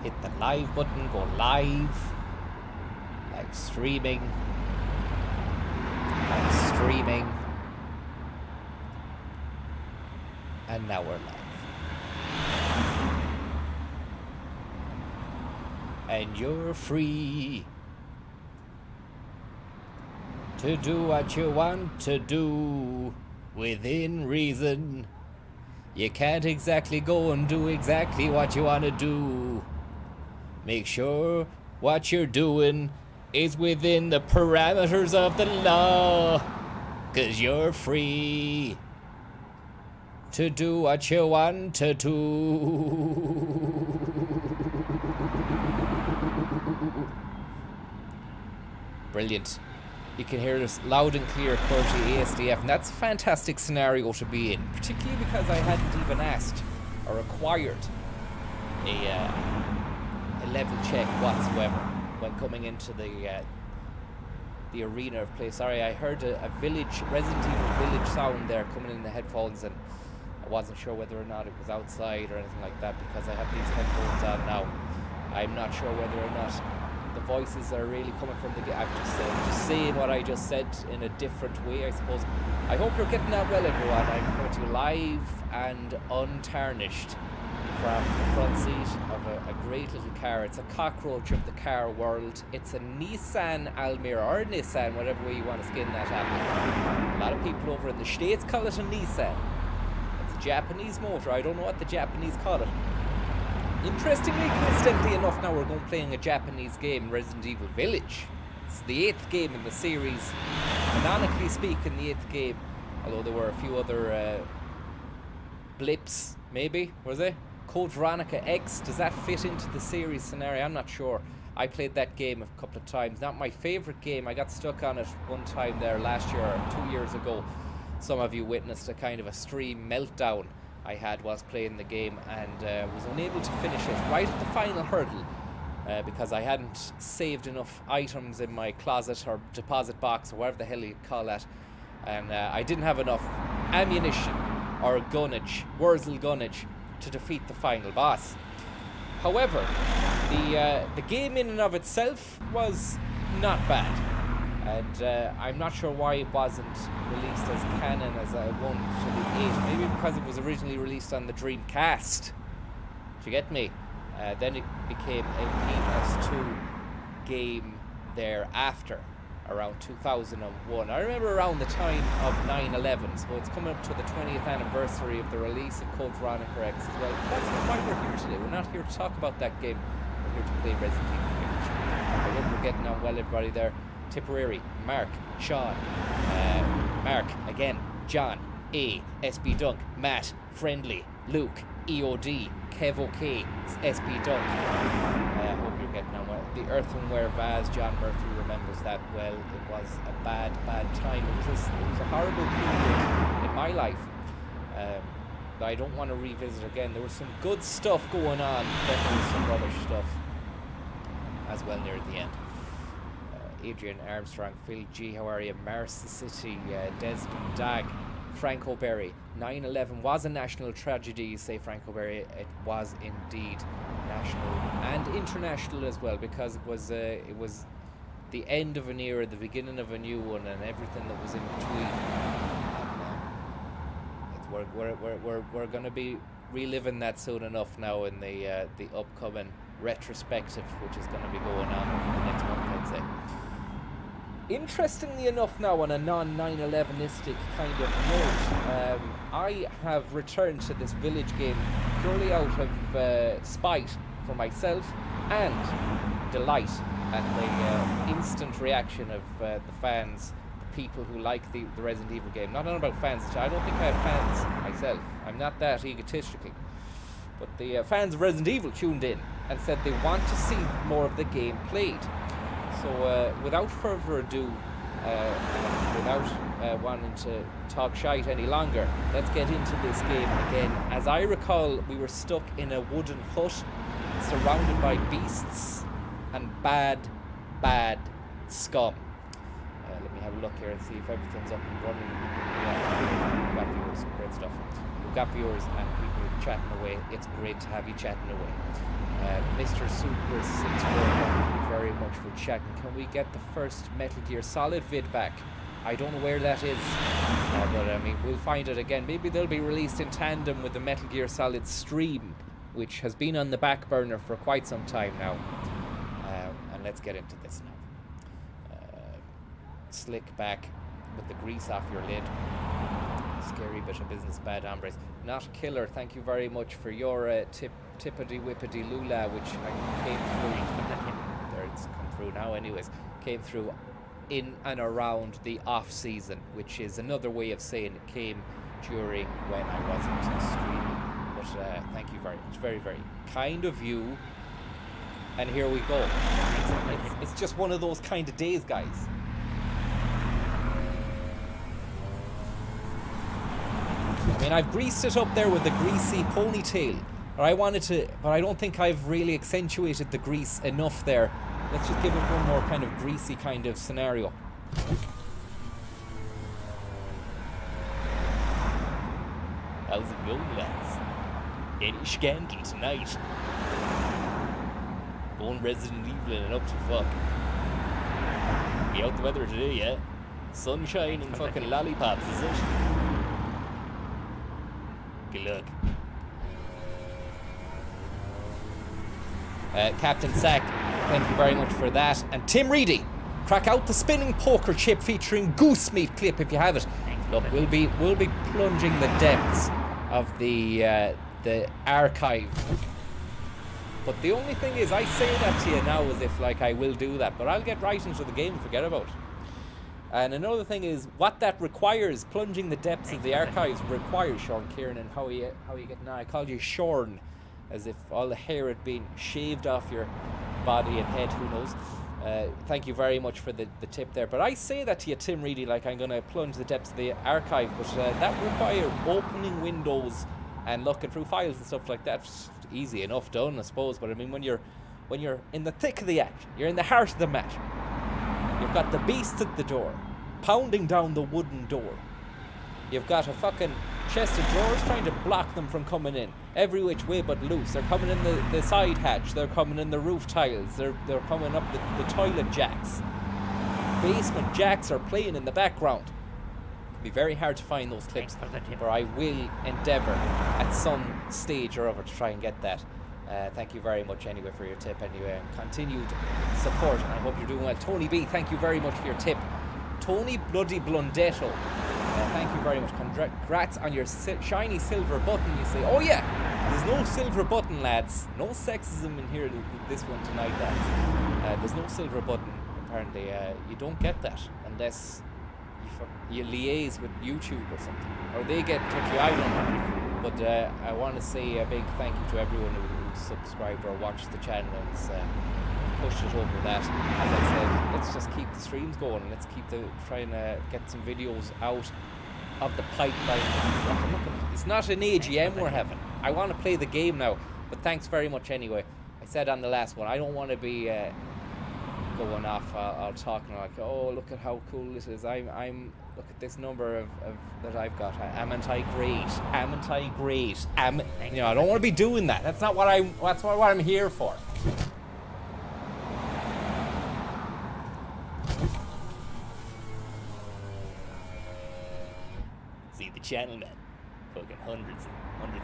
hit the live button, go live streaming, and now we're live. And you're free to do what you want to do within reason. You can't exactly go and do exactly what you want to do. Make sure what you're doing is within the parameters of the law, 'cause you're free to do what you want to do. Brilliant. You can hear this loud and clear, courtesy ASDF, and that's a fantastic scenario to be in, particularly because I hadn't even asked or required a level check whatsoever when coming into the arena of play. Sorry, I heard a Resident Evil Village sound there coming in the headphones, and I wasn't sure whether or not it was outside or anything like that because I have these headphones on now. I'm not sure whether or not the voices are really coming from the game. I'm just saying what I just said in a different way, I suppose. I hope you're getting that well, everyone. I'm coming to you live and untarnished from the front seat of a great little car. It's a cockroach of the car world. It's a Nissan Almera, or a Nissan, whatever way you want to skin that apple. A lot of people over in the States call it a Nissan. It's a Japanese motor. I don't know what the Japanese call it. Interestingly, coincidentally enough, now we're playing a Japanese game, Resident Evil Village. It's the 8th game in the series. Canonically speaking, the 8th game, although there were a few other blips, maybe, was it? Code Veronica X, does that fit into the series scenario? I'm not sure. I played that game a couple of times. Not my favourite game. I got stuck on it one time there last year or 2 years ago. Some of you witnessed a kind of a stream meltdown I had whilst playing the game, and was unable to finish it right at the final hurdle because I hadn't saved enough items in my closet or deposit box or whatever the hell you call that, and I didn't have enough ammunition or gunnage, Wurzel gunnage, to defeat the final boss. However, the game in and of itself was not bad, and I'm not sure why it wasn't released as canon as I wanted to be 8. Maybe because it was originally released on the Dreamcast. Do you get me? Then it became a PS2 game thereafter, around 2001. I remember around the time of 9/11, so it's coming up to the 20th anniversary of the release of Code Veronica X as well. That's why we're here today. We're not here to talk about that game. We're here to play Resident Evil Village. I hope we're getting on well, everybody there. Tipperary, Mark, Sean, Mark, again, John, A, SB Dunk, Matt, Friendly, Luke, EOD, Kev OK, SB Dunk. I hope you're getting on well. The earthenware vase, John Murphy remembers that well. It was a bad time. It was a horrible period in my life that I don't want to revisit again. There was some good stuff going on, but there was some rubbish stuff as well near the end. Adrian Armstrong, Phil G, how are you? Mars City, Desmond Dag, Franco Berry. 9/11 was a national tragedy, you say, Franco Berry. It was indeed national and international as well, because it was the end of an era, the beginning of a new one, and everything that was in between. We're going to be reliving that soon enough now in the upcoming retrospective, which is going to be going on over the next month, I'd say. Interestingly enough now, on a non-9/11istic kind of note, I have returned to this Village game purely out of spite for myself and delight at the instant reaction of the fans, the people who like the Resident Evil game. Not about fans, I don't think I have fans myself. I'm not that egotistical. But the fans of Resident Evil tuned in and said they want to see more of the game played. So without further ado, without wanting to talk shite any longer, let's get into this game again. As I recall, we were stuck in a wooden hut surrounded by beasts and bad scum. Let me have a look here and see if everything's up and running. Yeah, got viewers, great stuff. we've got viewers and people chatting away. It's great to have you chatting away. Mr. Super 64, thank you very much for chatting. Can we get the first Metal Gear Solid vid back? I don't know where that is, but I mean, we'll find it again. Maybe they'll be released in tandem with the Metal Gear Solid stream, which has been on the back burner for quite some time now. And let's get into this now. Slick back with the grease off your lid. Scary bit of business, bad hombres. Not Killer, thank you very much for your tippity whippity lula, which came through. There, it's come through now anyways. Came through in and around the off season, which is another way of saying it came during when I wasn't streaming. But thank you very much. Very, very kind of you. And here we go. It's just one of those kind of days, guys. I mean, I've greased it up there with the greasy ponytail. But I don't think I've really accentuated the grease enough there. Let's just give it one more kind of greasy kind of scenario. How's it going, lads? Any scandal tonight? Going Resident Evil and up to fuck. Be out the weather today, yeah? Sunshine and fucking lollipops, is it? Good luck. Captain Sack, thank you very much for that. And Tim Reedy, crack out the spinning poker chip featuring goose meat clip if you have it. Look, we'll be plunging the depths of the archive. But the only thing is, I say that to you now as if like I will do that, but I'll get right into the game and forget about it. And another thing is, what that requires, plunging the depths of the archives requires, Sean Kieran, how are you getting on? I called you Sean, as if all the hair had been shaved off your body and head, who knows. Thank you very much for the tip there. But I say that to you, Tim Reedy, like I'm going to plunge the depths of the archive, but that requires opening windows and looking through files and stuff like that. It's easy enough done, I suppose, but I mean, when you're in the thick of the action, you're in the heart of the matter, you've got the beast at the door, pounding down the wooden door. You've got a fucking chest of drawers trying to block them from coming in every which way but loose. They're coming in the side hatch, they're coming in the roof tiles, they're coming up the toilet jacks. Basement jacks are playing in the background. It'll be very hard to find those clips, but I will endeavour at some stage or other to try and get that. Thank you very much anyway for your tip anyway, and continued support, and I hope you're doing well. Tony B, thank you very much for your tip. Tony Bloody Blundetto, thank you very much. Congrats on your shiny silver button, you say. Oh yeah, there's no silver button, lads. No sexism in here this one tonight, lads. There's no silver button, apparently. You don't get that unless you liaise with YouTube or something, or they get touchy, I don't know. But I want to say a big thank you to everyone who subscribed or watched the channel and pushed it over that. As I said, let's just keep the streams going and let's keep trying to get some videos out of the pipeline. It's not an AGM we're having. I want to play the game now, but thanks very much anyway. I said on the last one, I don't want to be going off all talking like, oh, look at how cool this is. I'm look at this number of that I've got. Amn't I great? Amn't I great? You know, I don't want to be doing that. That's not what I'm here for. See the channel, man. Fucking hundreds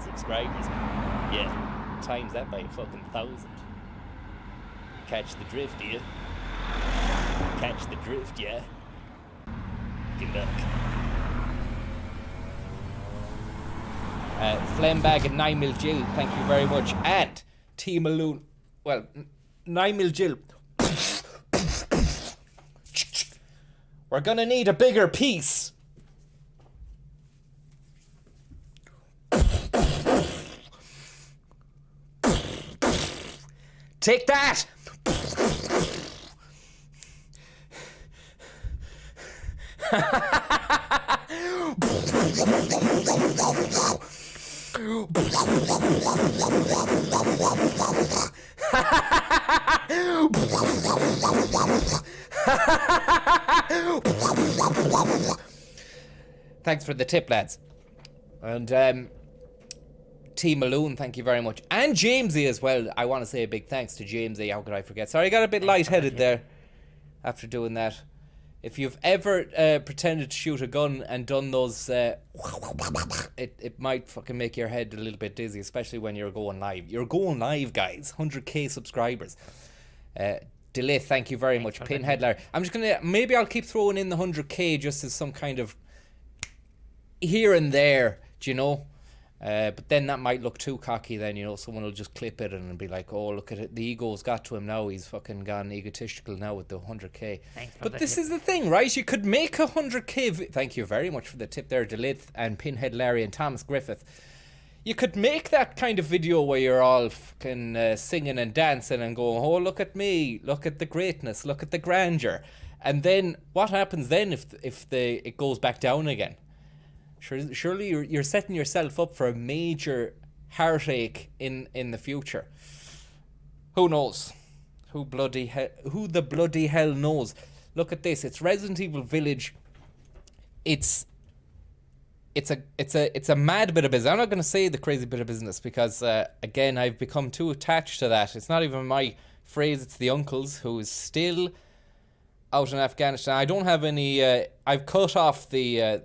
subscribers, man. Yeah, times that by a fucking 1,000. Catch the drift, do you? Catch the drift, yeah? Good luck. Flembag and 9mm Jill, thank you very much. And T Maloon, well, 9mm Jill. We're gonna need a bigger piece. Take that! Thanks for the tip, lads. And T Maloon, thank you very much. And Jamesy as well. I want to say a big thanks to Jamesy. How could I forget? Sorry, I got a bit lightheaded there after doing that. If you've ever pretended to shoot a gun and done those, it might fucking make your head a little bit dizzy, especially when you're going live. You're going live, guys. 100k subscribers. Delith, thank you very much. Pinhead Larry. I'm just gonna, maybe I'll keep throwing in the 100k just as some kind of here and there, do you know? But then that might look too cocky then, you know, someone will just clip it and be like, oh, look at it, the ego's got to him now, he's fucking gone egotistical now with the 100k. But this is the thing, right? You could make 100k, thank you very much for the tip there, Delith and Pinhead Larry and Thomas Griffith. You could make that kind of video where you're all fucking singing and dancing and going, oh, look at me, look at the greatness, look at the grandeur. And then what happens then if it goes back down again? Surely you're setting yourself up for a major heartache in the future. Who knows? Who the bloody hell knows? Look at this. It's Resident Evil Village. It's a mad bit of business. I'm not going to say the crazy bit of business because again, I've become too attached to that. It's not even my phrase. It's the uncle's, who is still out in Afghanistan. I don't have any. I've cut off the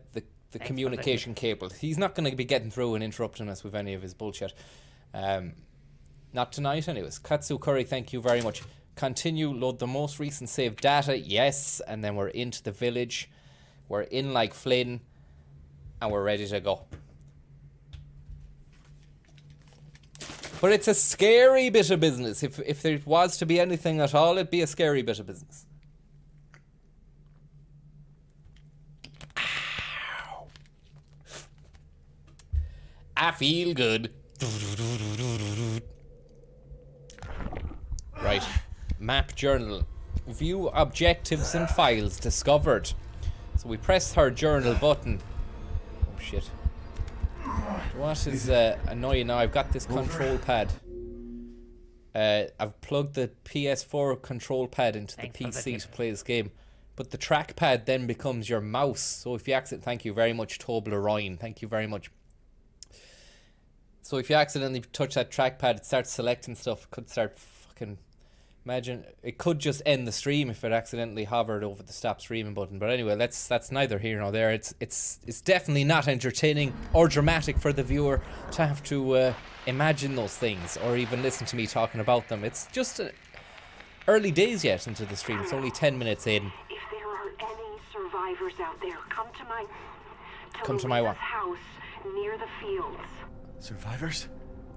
communication cable. He's not going to be getting through and interrupting us with any of his bullshit. Not tonight anyways. Katsu Curry, thank you very much. Continue, load the most recent saved data. Yes, and then we're into the village. We're in like Flynn, and we're ready to go. But it's a scary bit of business. If there was to be anything at all, it'd be a scary bit of business. I feel good. Right. Map journal. View objectives and files discovered. So we press her journal button. Oh shit. What is annoying now? I've got this control pad. I've plugged the PS4 control pad into the PC to play this game. But the trackpad then becomes your mouse. So if you thank you very much, Toblerone. Thank you very much. So if you accidentally touch that trackpad, it starts selecting stuff. It could start fucking... Imagine, it could just end the stream if it accidentally hovered over the stop streaming button. But anyway, that's neither here nor there. It's definitely not entertaining or dramatic for the viewer to have to imagine those things or even listen to me talking about them. It's just early days yet into the stream. It's only 10 minutes in. If there are any survivors out there, come to my house near the fields.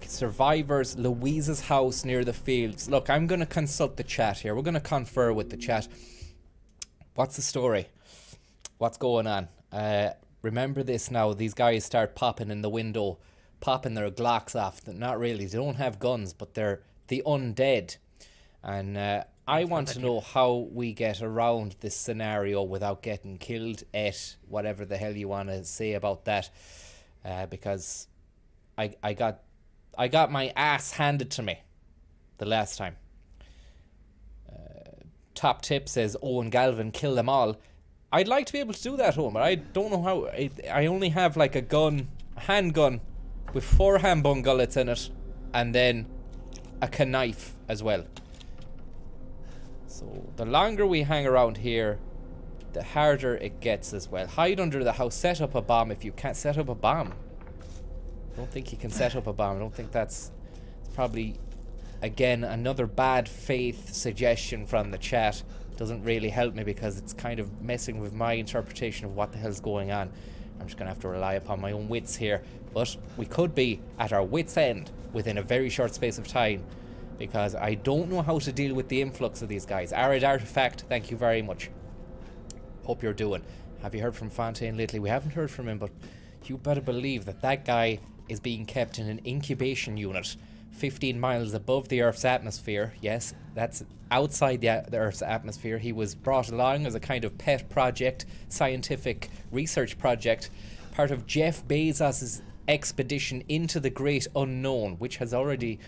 Survivors, Louise's house near the fields. Look, I'm going to consult the chat here. We're going to confer with the chat. What's the story? What's going on? Remember this now. These guys start popping in the window, popping their Glocks off. Not really. They don't have guns, but they're the undead. And I want to know how we get around this scenario without getting killed at whatever the hell you want to say about that. Because... I got my ass handed to me the last time. Top Tip says Owen Galvin, kill them all. I'd like to be able to do that, Owen, but I don't know how. I only have like a handgun with 4 handbun gullets in it, and then a knife as well. So the longer we hang around here, the harder it gets as well. Hide under the house, set up a bomb if you can't set up a bomb. I don't think you can set up a bomb. I don't think it's probably, again, another bad faith suggestion from the chat. Doesn't really help me because it's kind of messing with my interpretation of what the hell's going on. I'm just going to have to rely upon my own wits here. But we could be at our wits' end within a very short space of time because I don't know how to deal with the influx of these guys. Arid Artifact, thank you very much. Hope you're doing. Have you heard from Fontaine lately? We haven't heard from him, but you better believe that guy is being kept in an incubation unit 15 miles above the Earth's atmosphere. Yes, that's outside the Earth's atmosphere. He was brought along as a kind of pet project, scientific research project, part of Jeff Bezos' expedition into the great unknown, which has already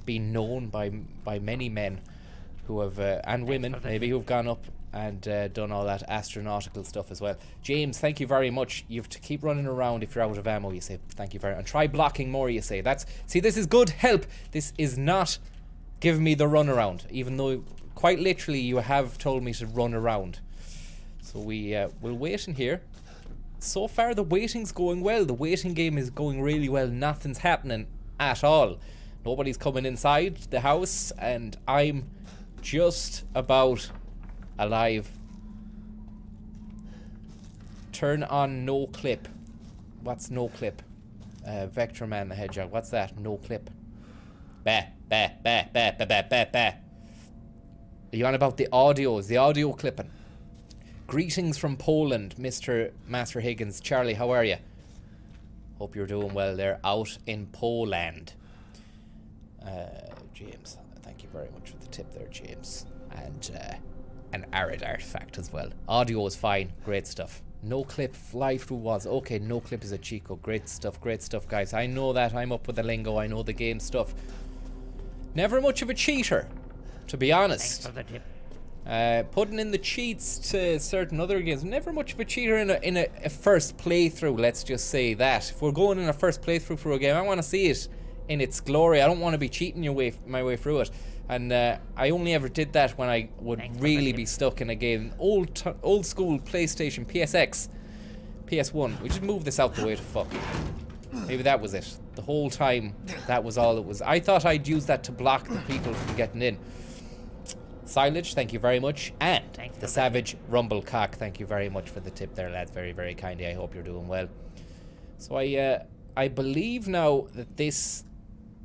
been known by many men who have, and women maybe, who've gone up and done all that astronautical stuff as well. James, thank you very much. You have to keep running around if you're out of ammo, you say. Thank you very much. And try blocking more, you say. See, this is good help. This is not giving me the run around, even though quite literally you have told me to run around. So we'll wait in here. So far the waiting's going well. The waiting game is going really well. Nothing's happening at all. Nobody's coming inside the house, and I'm just about alive. Turn on no clip. What's no clip? Vector Man the Hedgehog. What's that? No clip. Bah, bah, bah, bah, bah, bah, bah, bah. Are you on about the audio? Is the audio clipping? Greetings from Poland, Mr. Master Higgins. Charlie, how are you? Hope you're doing well there out in Poland. James, thank you very much for the tip there, James. And an arid artifact as well. Audio is fine. Great stuff. No clip, fly through walls. Okay, no clip is a Chico. Great stuff, guys. I know that. I'm up with the lingo. I know the game stuff. Never much of a cheater, to be honest. Thanks for the tip. Putting in the cheats to certain other games. Never much of a cheater in a first playthrough, let's just say that. If we're going in a first playthrough for a game, I want to see it in its glory. I don't want to be cheating my way through it. And I only ever did that when I would really be stuck in a game. Old school PlayStation, PSX, PS1. We just move this out the way to fuck. Maybe that was it. The whole time, that was all it was. I thought I'd use that to block the people from getting in. Silage, thank you very much. And the Savage Rumblecock, thank you very much for the tip there, lads. Very, very kindly. I hope you're doing well. So I believe now that this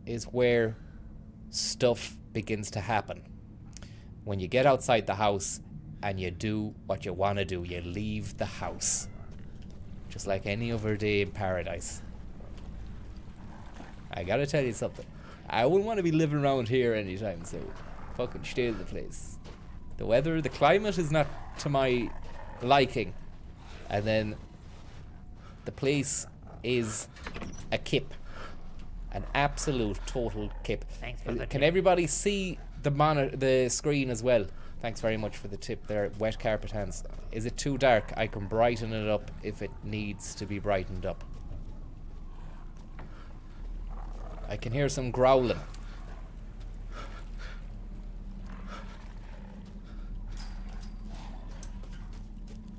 is where stuff begins to happen. When you get outside the house and you do what you want to do, you leave the house. Just like any other day in paradise. I gotta tell you something. I wouldn't want to be living around here anytime soon. Fucking steal the place. The weather, the climate is not to my liking. And then the place is a kip. An absolute total kip. Thanks for the Can tip. everybody see the screen as well? Thanks very much for the tip there. Wet carpet hands. Is it too dark? I can brighten it up if it needs to be brightened up. I can hear some growling.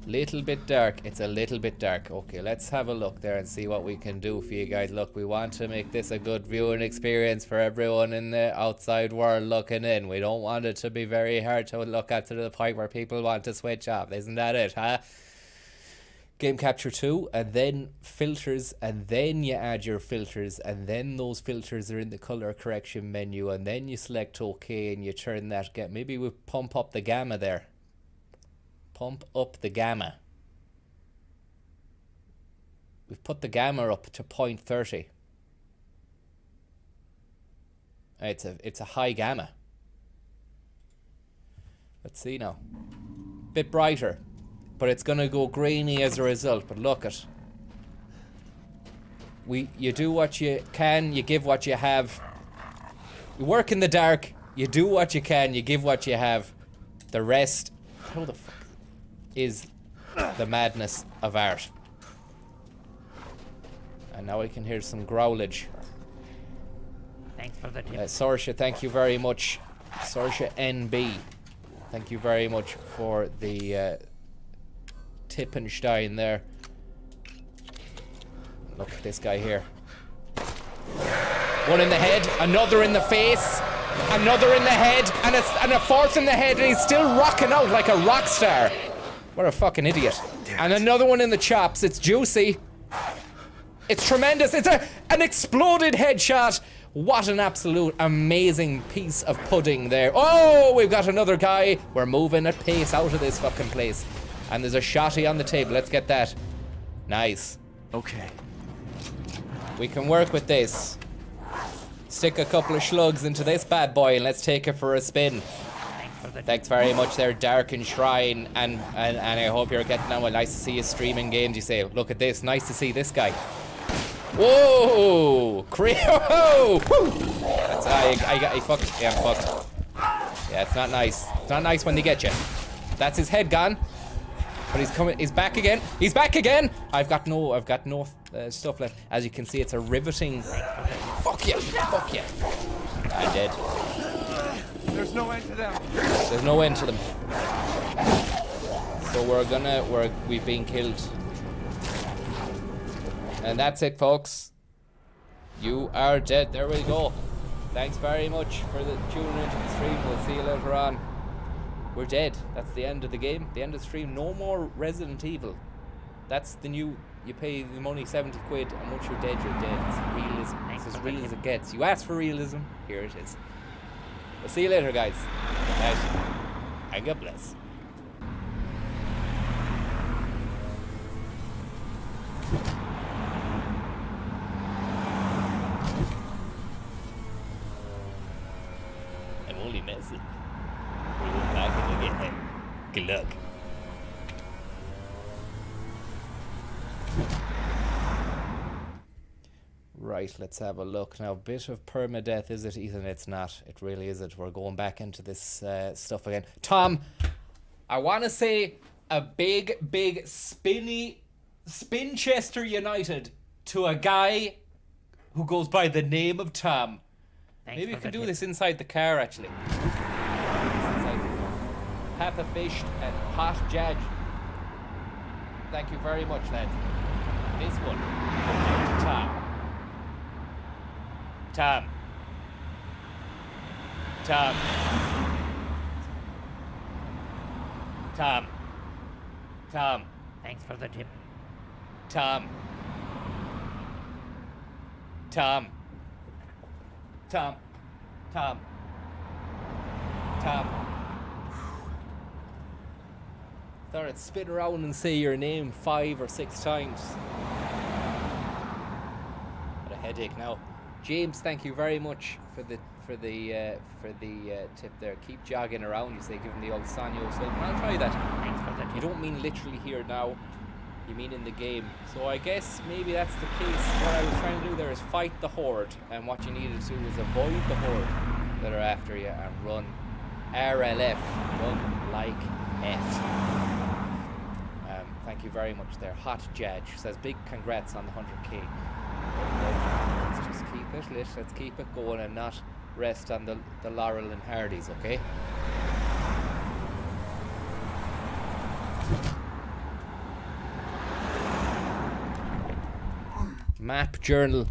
Little bit dark. It's a little bit dark. Okay, let's have a look there and see what we can do for you guys. Look, we want to make this a good viewing experience for everyone in the outside world looking in. We don't want it to be very hard to look at to the point where people want to switch off. Isn't that it, huh? Game Capture 2, and then filters, and then you add your filters, and then those filters are in the color correction menu, and then you select OK and you turn that. Maybe we pump up the gamma there. Pump up the gamma. We've put the gamma up to 0.30. It's a high gamma. Let's see now. Bit brighter, but it's gonna go grainy as a result. But look at. You do what you can. You give what you have. You work in the dark. You do what you can. You give what you have. The rest. How the fuck is the madness of art? And now I can hear some growlage. Thanks for the tip. Sorsha, thank you very much. Sorsha NB, thank you very much for the Tippenstein there. Look at this guy here. One in the head, another in the face, another in the head, and a fourth in the head, and he's still rocking out like a rock star. What a fucking idiot. And another one in the chops. It's juicy. It's tremendous. It's an exploded headshot. What an absolute amazing piece of pudding there. Oh, we've got another guy. We're moving at pace out of this fucking place. And there's a shotty on the table. Let's get that. Nice. Okay. We can work with this. Stick a couple of slugs into this bad boy and let's take it for a spin. Thanks very much there, Dark and Shrine, and I hope you're getting on well. Nice to see you streaming games, you say. Look at this, nice to see this guy. Whoa! Whoa! That's, I fucked. Yeah, I'm fucked. Yeah, it's not nice. It's not nice when they get you. That's his head gone. But he's coming. He's back again. He's back again. I've got no stuff left. As you can see, it's a riveting. Fuck yeah! Fuck yeah! I'm dead. There's no end to them. There's no end to them. So we've been killed. And that's it, folks. You are dead. There we go. Thanks very much for tuning into the stream. We'll see you later on. We're dead. That's the end of the game. The end of the stream. No more Resident Evil. That's the new. You pay the money, 70 quid, and once you're dead, you're dead. It's realism. It's as real as it gets. You asked for realism. Here it is. We'll see you later, guys. Good night. And God bless. I'm only messing. We'll look back and again. Good luck. Right, let's have a look. Now, a bit of permadeath, is it, Ethan? It's not. It really isn't. We're going back into this stuff again. Tom, I want to say a big Spinchester United to a guy who goes by the name of Tom. Maybe we can do this inside the car, actually. Papa Fish and Hot Judge. Thank you very much, lads. This one, Tom. Tom. Tom. Tom. Tom. Thanks for the tip. Tom. Tom. Tom. Tom. Tom. Thought I'd spin around and say your name 5 or 6 times. Got a headache now. James, thank you very much for the tip there. Keep jogging around, you say, given the old Sanyo Silva. I'll try that. Thanks for the tip. You don't mean literally here now. You mean in the game. So I guess maybe that's the case. What I was trying to do there is fight the horde, and what you needed to do is avoid the horde that are after you and run RLF. Run like F. Thank you very much there. Hot Judge says big congrats on the 100k. Let's just keep it lit. Let's keep it going and not rest on the Laurel and Hardys, okay? Map journal.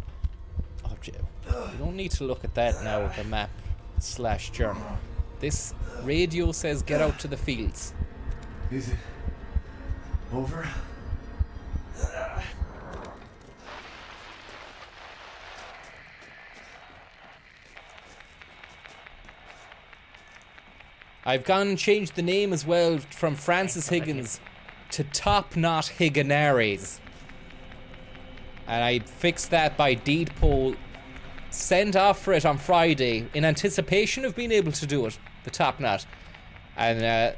Oh, you don't need to look at that now, the map / journal. This radio says get out to the fields. Is it over? I've gone and changed the name as well from Francis Higgins to Top Knot Higginares. And I fixed that by deed poll. Sent off for it on Friday in anticipation of being able to do it, the Top Knot. And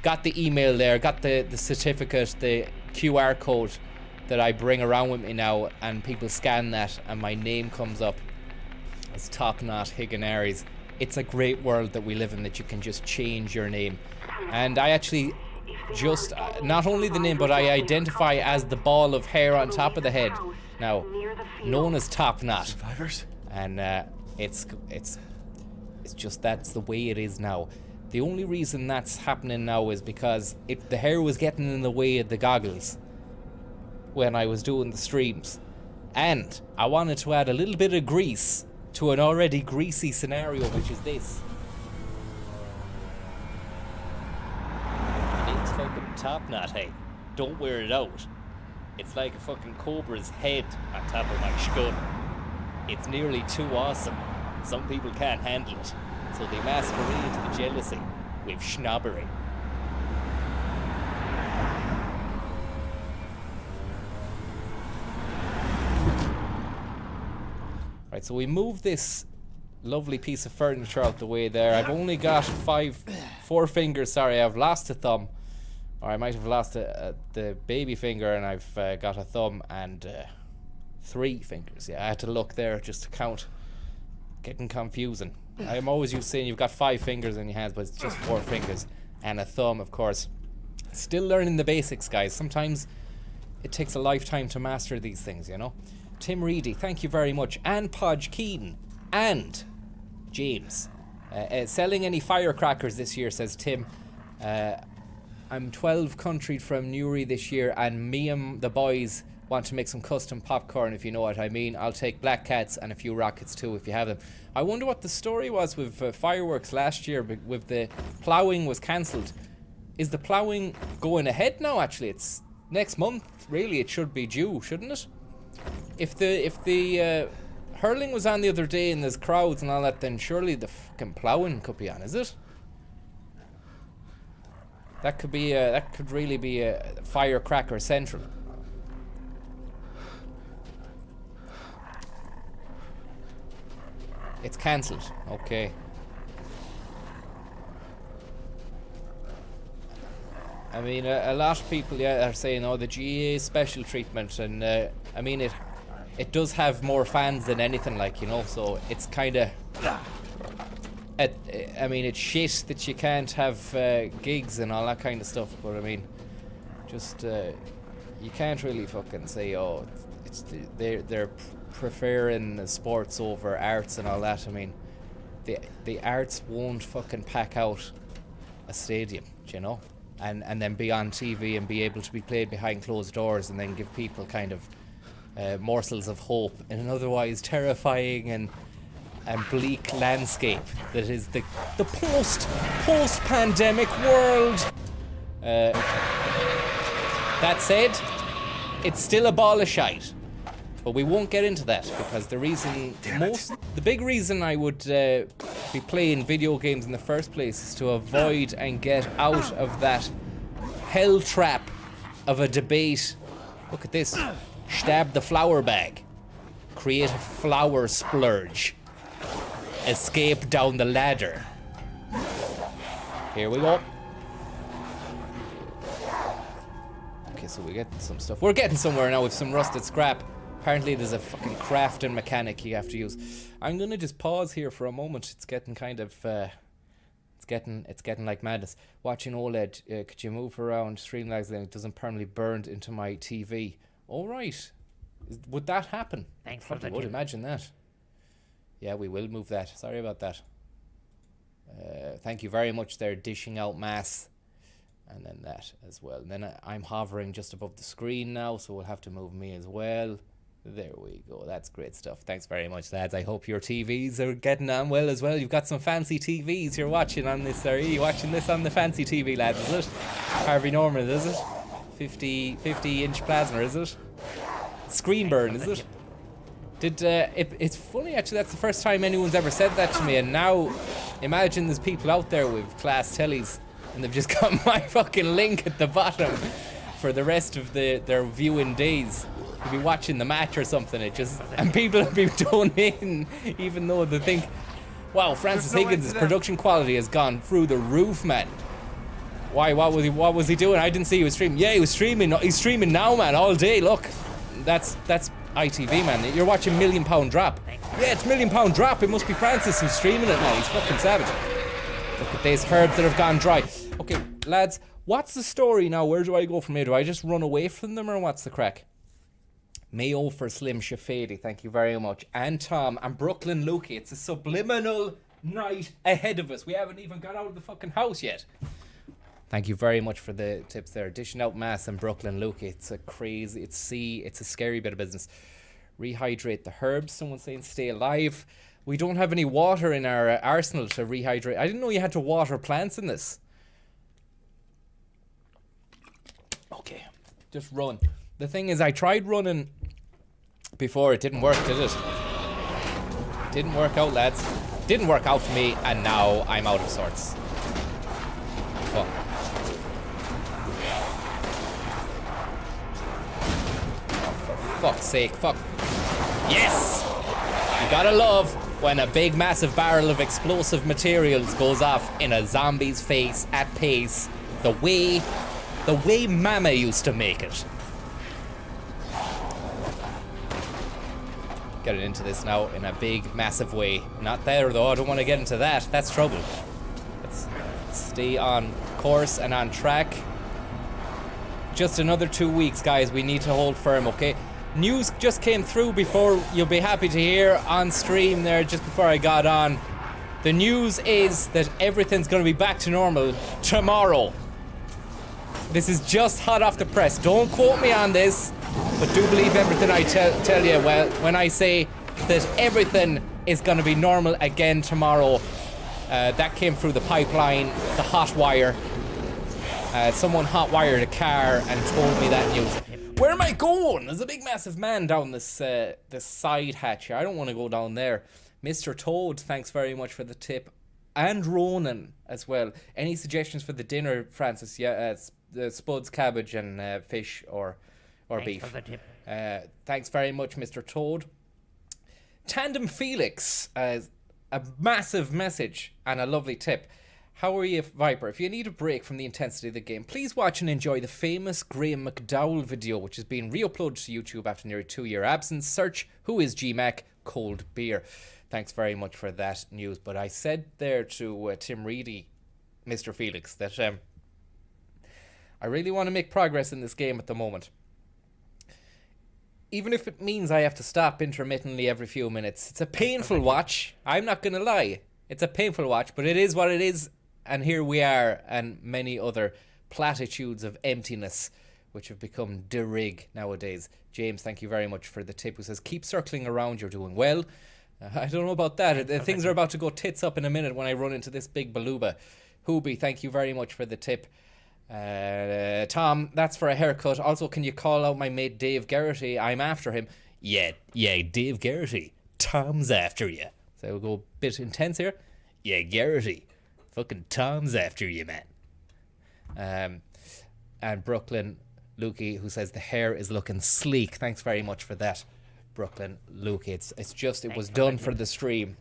got the email there, got the certificate, the QR code that I bring around with me now, and people scan that and my name comes up as Top Knot Higginares. It's a great world that we live in, that you can just change your name. And I actually just, not only the name, but I identify as the ball of hair on top of the head now, known as Top Knot. Survivors? And it's just, that's the way it is now. The only reason that's happening now is because the hair was getting in the way of the goggles when I was doing the streams. And I wanted to add a little bit of grease to an already greasy scenario, which is this. It's fucking Top Knot, hey. Don't wear it out. It's like a fucking cobra's head on top of my skull. It's nearly too awesome. Some people can't handle it, so they masquerade the jealousy with schnobbery. Right, so we moved this lovely piece of furniture out the way there. I've only got 4 fingers, sorry, I've lost a thumb. Or I might have lost the baby finger, and I've got a thumb and 3 fingers. Yeah, I had to look there just to count. Getting confusing. I'm always used to saying you've got 5 fingers in your hands, but it's just 4 fingers. and a thumb, of course. Still learning the basics, guys. Sometimes it takes a lifetime to master these things, you know. Tim Reedy, thank you very much. And Podge Keaton. And James. Selling any firecrackers this year, says Tim. I'm 12 countryed from Newry this year, and me and the boys want to make some custom popcorn, if you know what I mean. I'll take Black Cats and a few rockets too, if you have them. I wonder what the story was with fireworks last year, with the ploughing was cancelled. Is the ploughing going ahead now, actually? It's next month, really. It should be due, shouldn't it? If the hurling was on the other day and there's crowds and all that, then surely the fucking ploughing could be on, is it? That could be that could really be a firecracker central. It's cancelled. Okay. I mean, a lot of people are saying, oh, the GA special treatment, and I mean, it does have more fans than anything, like, you know, so it's kind of... I mean, it's shit that you can't have gigs and all that kind of stuff, but I mean, just you can't really fucking say, oh, they're preferring sports over arts and all that. I mean, the arts won't fucking pack out a stadium, you know, and then be on TV and be able to be played behind closed doors and then give people kind of morsels of hope in an otherwise terrifying and bleak landscape that is the post-pandemic world. That said, it's still a ball of shite, but we won't get into that, because the big reason I would be playing video games in the first place is to avoid and get out of that hell trap of a debate. Look at this. Stab the flour bag. Create a flour splurge. Escape down the ladder. Here we go. Okay, so we get some stuff. We're getting somewhere now with some rusted scrap. Apparently there's a fucking crafting mechanic you have to use. I'm gonna just pause here for a moment. It's getting kind of it's getting like madness. Watching OLED, could you move around Streamlabs and it doesn't permanently burn into my TV? Alright. Would that happen? Thanks for Probably would imagine that. Yeah, we will move that. Sorry about that. Thank you very much there, dishing out mass. And then that as well. And then I'm hovering just above the screen now, so we'll have to move me as well. There we go. That's great stuff. Thanks very much, lads. I hope your TVs are getting on well as well. You've got some fancy TVs you're watching on this. Are you watching this on the fancy TV, lads, is it? Harvey Norman, is it? 50-inch plasma, is it? Screen burn, is it? It's funny, actually, that's the first time anyone's ever said that to me, and now imagine there's people out there with class tellies and they've just got my fucking link at the bottom for the rest of their viewing days. You'll be watching the match or something, and people will be donating even though they think, wow, Francis Higgins' production quality has gone through the roof, man. Why, what was he doing? I didn't see he was streaming. Yeah, he was streaming. He's streaming now, man, all day. Look, that's ITV, man. You're watching £1 Million Drop. Yeah, it's £1 Million Drop. It must be Francis who's streaming it now. He's fucking savage. Look at these herbs that have gone dry. Okay, lads, what's the story now? Where do I go from here? Do I just run away from them, or what's the crack? Mayo for Slim Shafady, thank you very much. And Tom and Brooklyn Lukey. It's a subliminal night ahead of us. We haven't even got out of the fucking house yet. Thank you very much for the tips there. Dishing out mass and Brooklyn Lukey. It's a scary bit of business. Rehydrate the herbs. Someone's saying stay alive. We don't have any water in our arsenal to rehydrate. I didn't know you had to water plants in this. Okay, just run. The thing is, I tried running before. It didn't work, did it? Didn't work out, lads. Didn't work out for me, and now I'm out of sorts. Fuck. Oh, for fuck's sake, fuck. Yes! You gotta love when a big massive barrel of explosive materials goes off in a zombie's face at pace, the way Mama used to make it. Getting into this now in a big massive way. Not there though, I don't want to get into that. That's trouble. Let's stay on course and on track. Just another 2 weeks, guys. We need to hold firm, okay? News just came through before, you'll be happy to hear, on stream there just before I got on. The news is that everything's going to be back to normal tomorrow. This is just hot off the press. Don't quote me on this, but do believe everything I tell you when I say that everything is going to be normal again tomorrow. That came through the pipeline, the hot wire. Someone hot wired a car and told me that news. Where am I going? There's a big massive man down this side hatch here. I don't want to go down there. Mr. Toad, thanks very much for the tip. And Ronan as well. Any suggestions for the dinner, Francis? Yeah, spuds, cabbage and fish or beef. For the tip. Thanks very much, Mr. Toad. Tandem Felix, a massive message and a lovely tip. How are you, Viper? If you need a break from the intensity of the game, please watch and enjoy the famous Graham McDowell video, which has been re-uploaded to YouTube after nearly 2-year absence. Search Who is GMAC Cold Beer. Thanks very much for that news. But I said there to Tim Reedy, Mr. Felix, that I really want to make progress in this game at the moment. Even if it means I have to stop intermittently every few minutes. It's a painful watch. I'm not going to lie. It's a painful watch, but it is what it is. And here we are, and many other platitudes of emptiness which have become de rig nowadays. James, thank you very much for the tip, who says, keep circling around, you're doing well. I don't know about that. Things are about to go tits up in a minute when I run into this big beluga. Hoobie, thank you very much for the tip. Tom, that's for a haircut. Also, can you call out my mate Dave Garrity? I'm after him. Yeah, Dave Garrity. Tom's after you. So we'll go a bit intense here. Yeah, Garrity. Fucking Tom's after you, man. And Brooklyn Lukey, who says the hair is looking sleek. Thanks very much for that, Brooklyn Lukey. It was done for the stream.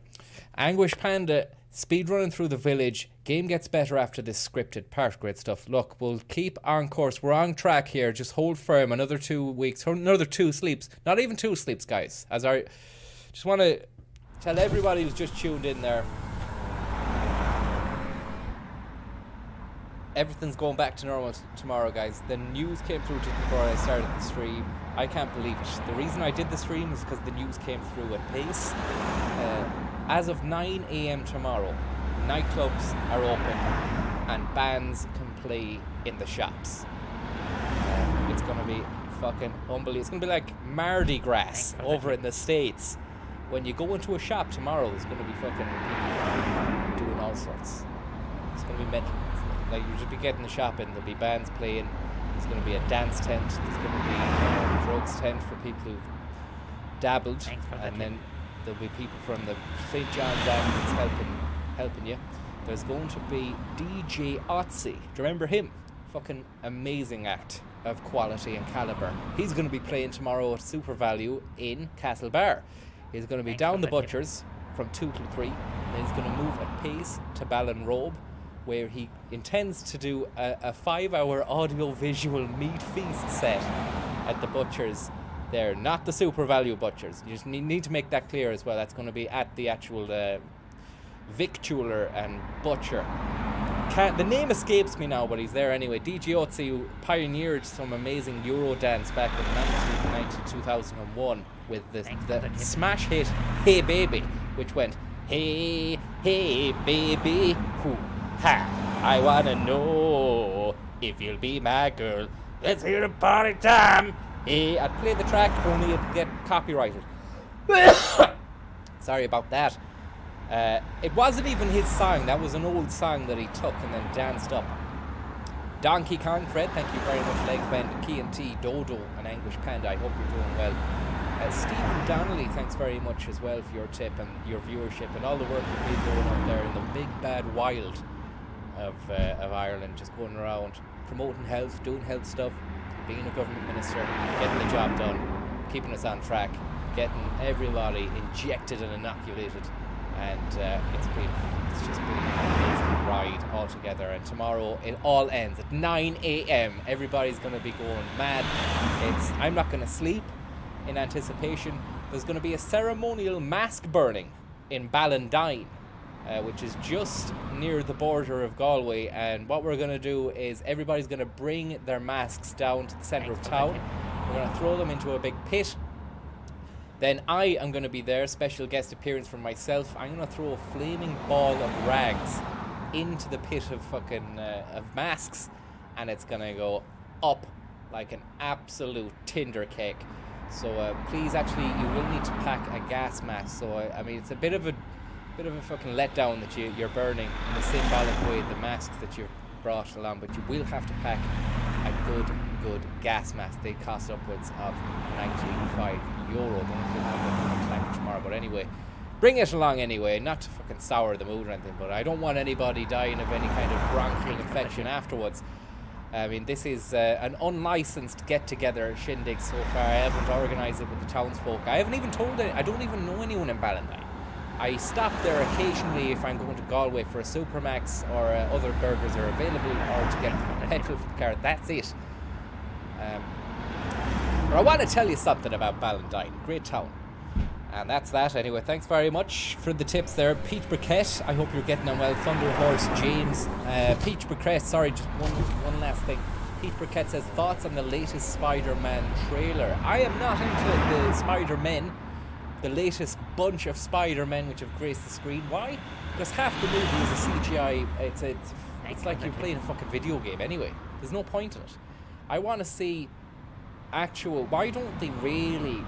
Anguish Panda, speed running through the village. Game gets better after this scripted part. Great stuff. Look, we'll keep on course. We're on track here. Just hold firm. Another 2 weeks, or another 2 sleeps. Not even 2 sleeps, guys. Just want to tell everybody who's just tuned in there, everything's going back to normal tomorrow, guys. The news came through just before I started the stream. I can't believe it. The reason I did the stream is because the news came through at pace. As of 9 a.m. tomorrow, nightclubs are open and bands can play in the shops. It's going to be fucking unbelievable. It's going to be like Mardi Gras over in the States. When you go into a shop tomorrow, there's going to be fucking people doing all sorts. It's going to be mental. Like, you'll just be getting the shop in, there'll be bands playing, there's going to be a dance tent, there's going to be a drugs tent for people who've dabbled, and then there'll be people from the St. John's Ambulance helping you. There's going to be DJ Otzi. Do you remember him? Fucking amazing act of quality and calibre. He's going to be playing tomorrow at Super Value in Castlebar. He's going to be down the Butchers from 2 till 3, then he's going to move at pace to Ballinrobe, where he intends to do a 5-hour audio-visual meat feast set at the Butchers there. Not the Super Value Butchers. You just need to make that clear as well. That's going to be at the actual victualler and butcher. The name escapes me now, but he's there anyway. DJ Otzi, who pioneered some amazing Eurodance back in 2001 with the smash hit Hey Baby, which went, hey, hey, baby, hoo. Ha! I wanna know if you'll be my girl. Let's hear the party time. I'd play the track, only it'd get copyrighted. Sorry about that. It wasn't even his song. That was an old song that he took and then danced up. Donkey Kong, Fred, thank you very much. Leg Bend, Key and T, Dodo, and Anguish Panda. I hope you're doing well. Stephen Donnelly, thanks very much as well for your tip and your viewership and all the work you've been doing up there in the big bad wild of Ireland, just going around promoting health, doing health stuff, being a government minister, getting the job done, keeping us on track, getting everybody injected and inoculated, and it's just been an amazing ride altogether. And tomorrow it all ends at 9 a.m. Everybody's going to be going mad. I'm not going to sleep in anticipation. There's going to be a ceremonial mask burning in Ballandine which is just near the border of Galway. And what we're going to do is everybody's going to bring their masks down to the centre of town. We're going to throw them into a big pit. Then I am going to be there, special guest appearance from myself. I'm going to throw a flaming ball of rags into the pit of fucking of masks, and it's going to go up like an absolute tinder cake. So please, actually, you will need to pack a gas mask. So I mean, it's a bit of a fucking letdown that you're burning in the symbolic way the masks that you've brought along, but you will have to pack a good gas mask. They cost upwards of €95. Don't know if you'll have them collected tomorrow, but anyway, bring it along anyway, not to fucking sour the mood or anything, but I don't want anybody dying of any kind of bronchial infection afterwards. I mean, this is an unlicensed get-together shindig so far. I haven't organised it with the townsfolk. I haven't even told any, I don't even know anyone in Ballantyne. I stop there occasionally if I'm going to Galway for a Supermax or other burgers are available, or to get petrol for the car. That's it. But I want to tell you something about Ballantyne. Great town. And that's that. Anyway, thanks very much for the tips there. Peach Briquette, I hope you're getting on well. Thunder Horse James. Peach Briquette, sorry, just one last thing. Peach Briquette says, thoughts on the latest Spider-Man trailer. I am not into the Spider-Men, the latest bunch of Spider-Men which have graced the screen. Why? Because half the movie is a CGI. It's like you're playing a fucking video game anyway. There's no point in it. I want to see actual. Why don't they really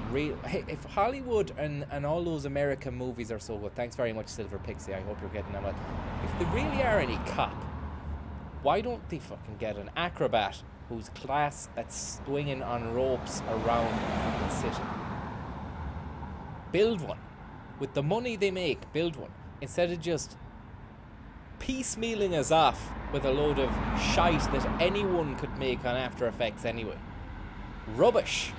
hey, if Hollywood and all those American movies are so good, thanks very much Silver Pixie, I hope you're getting them well. If they really are any cop, why don't they fucking get an acrobat who's class at swinging on ropes around the city? Build one. With the money they make, build one. Instead of just piecemealing us off with a load of shite that anyone could make on After Effects anyway. Rubbish.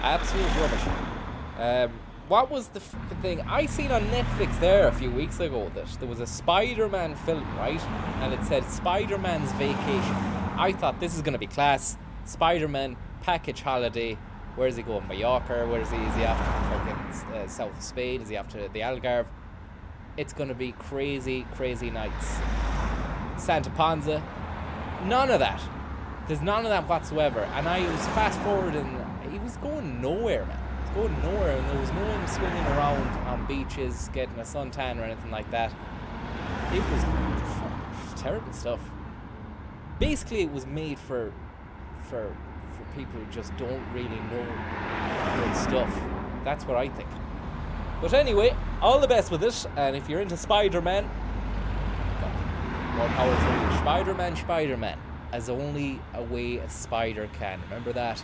Absolute rubbish. What was the thing I seen on Netflix there a few weeks ago, that there was a Spider-Man film, right? And it said Spider-Man's Vacation. I thought this is going to be class. Spider-Man package holiday. Where is he going? Mallorca? Where is he? Is he off to south of Spain? Is he off to the Algarve? It's going to be crazy, crazy nights. Santa Ponza. None of that. There's none of that whatsoever. And I was fast forward and he was going nowhere, man. He was going nowhere, and there was no one swimming around on beaches, getting a suntan or anything like that. It was terrible stuff. Basically, it was made for people who just don't really know good stuff. That's what I think. But anyway, all the best with it. And if you're into Spider-Man, more power to you. Spider-Man. As only a way a spider can. Remember that?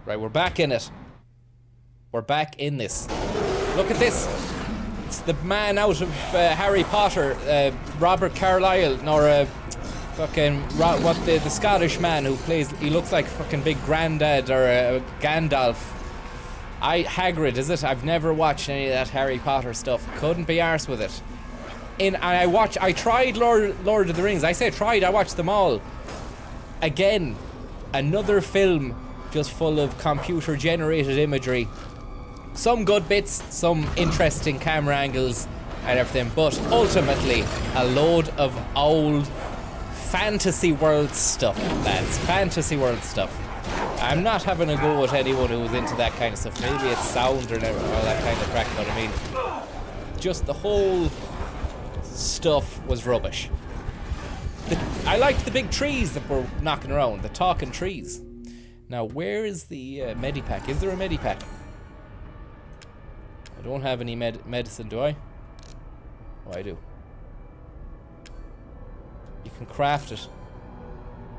Right, we're back in it. We're back in this. Look at this. It's the man out of Harry Potter, Robert Carlyle, nor fucking the Scottish man who plays. He looks like fucking Big Grandad or Gandalf. Hagrid, is it? I've never watched any of that Harry Potter stuff. Couldn't be arsed with it. I tried Lord of the Rings. I say tried, I watched them all. Again, another film just full of computer generated imagery. Some good bits, some interesting camera angles and everything, but ultimately a load of old fantasy world stuff, lads. Fantasy world stuff. I'm not having a go at anyone who's into that kind of stuff. Maybe it's sound or all that kind of crap, but I mean, just the whole stuff was rubbish. I liked the big trees that were knocking around, the talking trees. Now, where is the Medipack? Is there a Medipack? I don't have any medicine, do I? Oh, I do. You can craft it.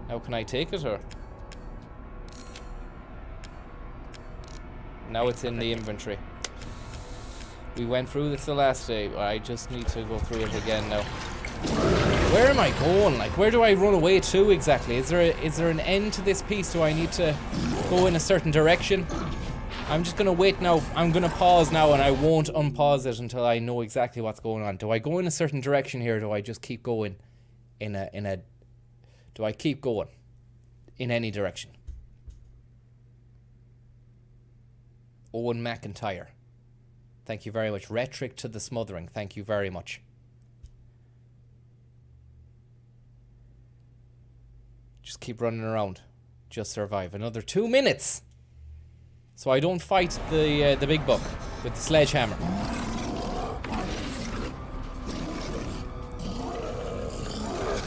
How can I take it, or? Now it's in the inventory. We went through this the last day. I just need to go through it again now. Where am I going? Like, where do I run away to exactly? Is there an end to this piece? Do I need to go in a certain direction? I'm just gonna wait now. I'm gonna pause now, and I won't unpause it until I know exactly what's going on. Do I go in a certain direction here? Or do I just keep going do I keep going in any direction? Owen McIntyre. Thank you very much. Rhetoric to the Smothering. Thank you very much. Just keep running around. Just survive. Another 2 minutes. So I don't fight the big buck with the sledgehammer.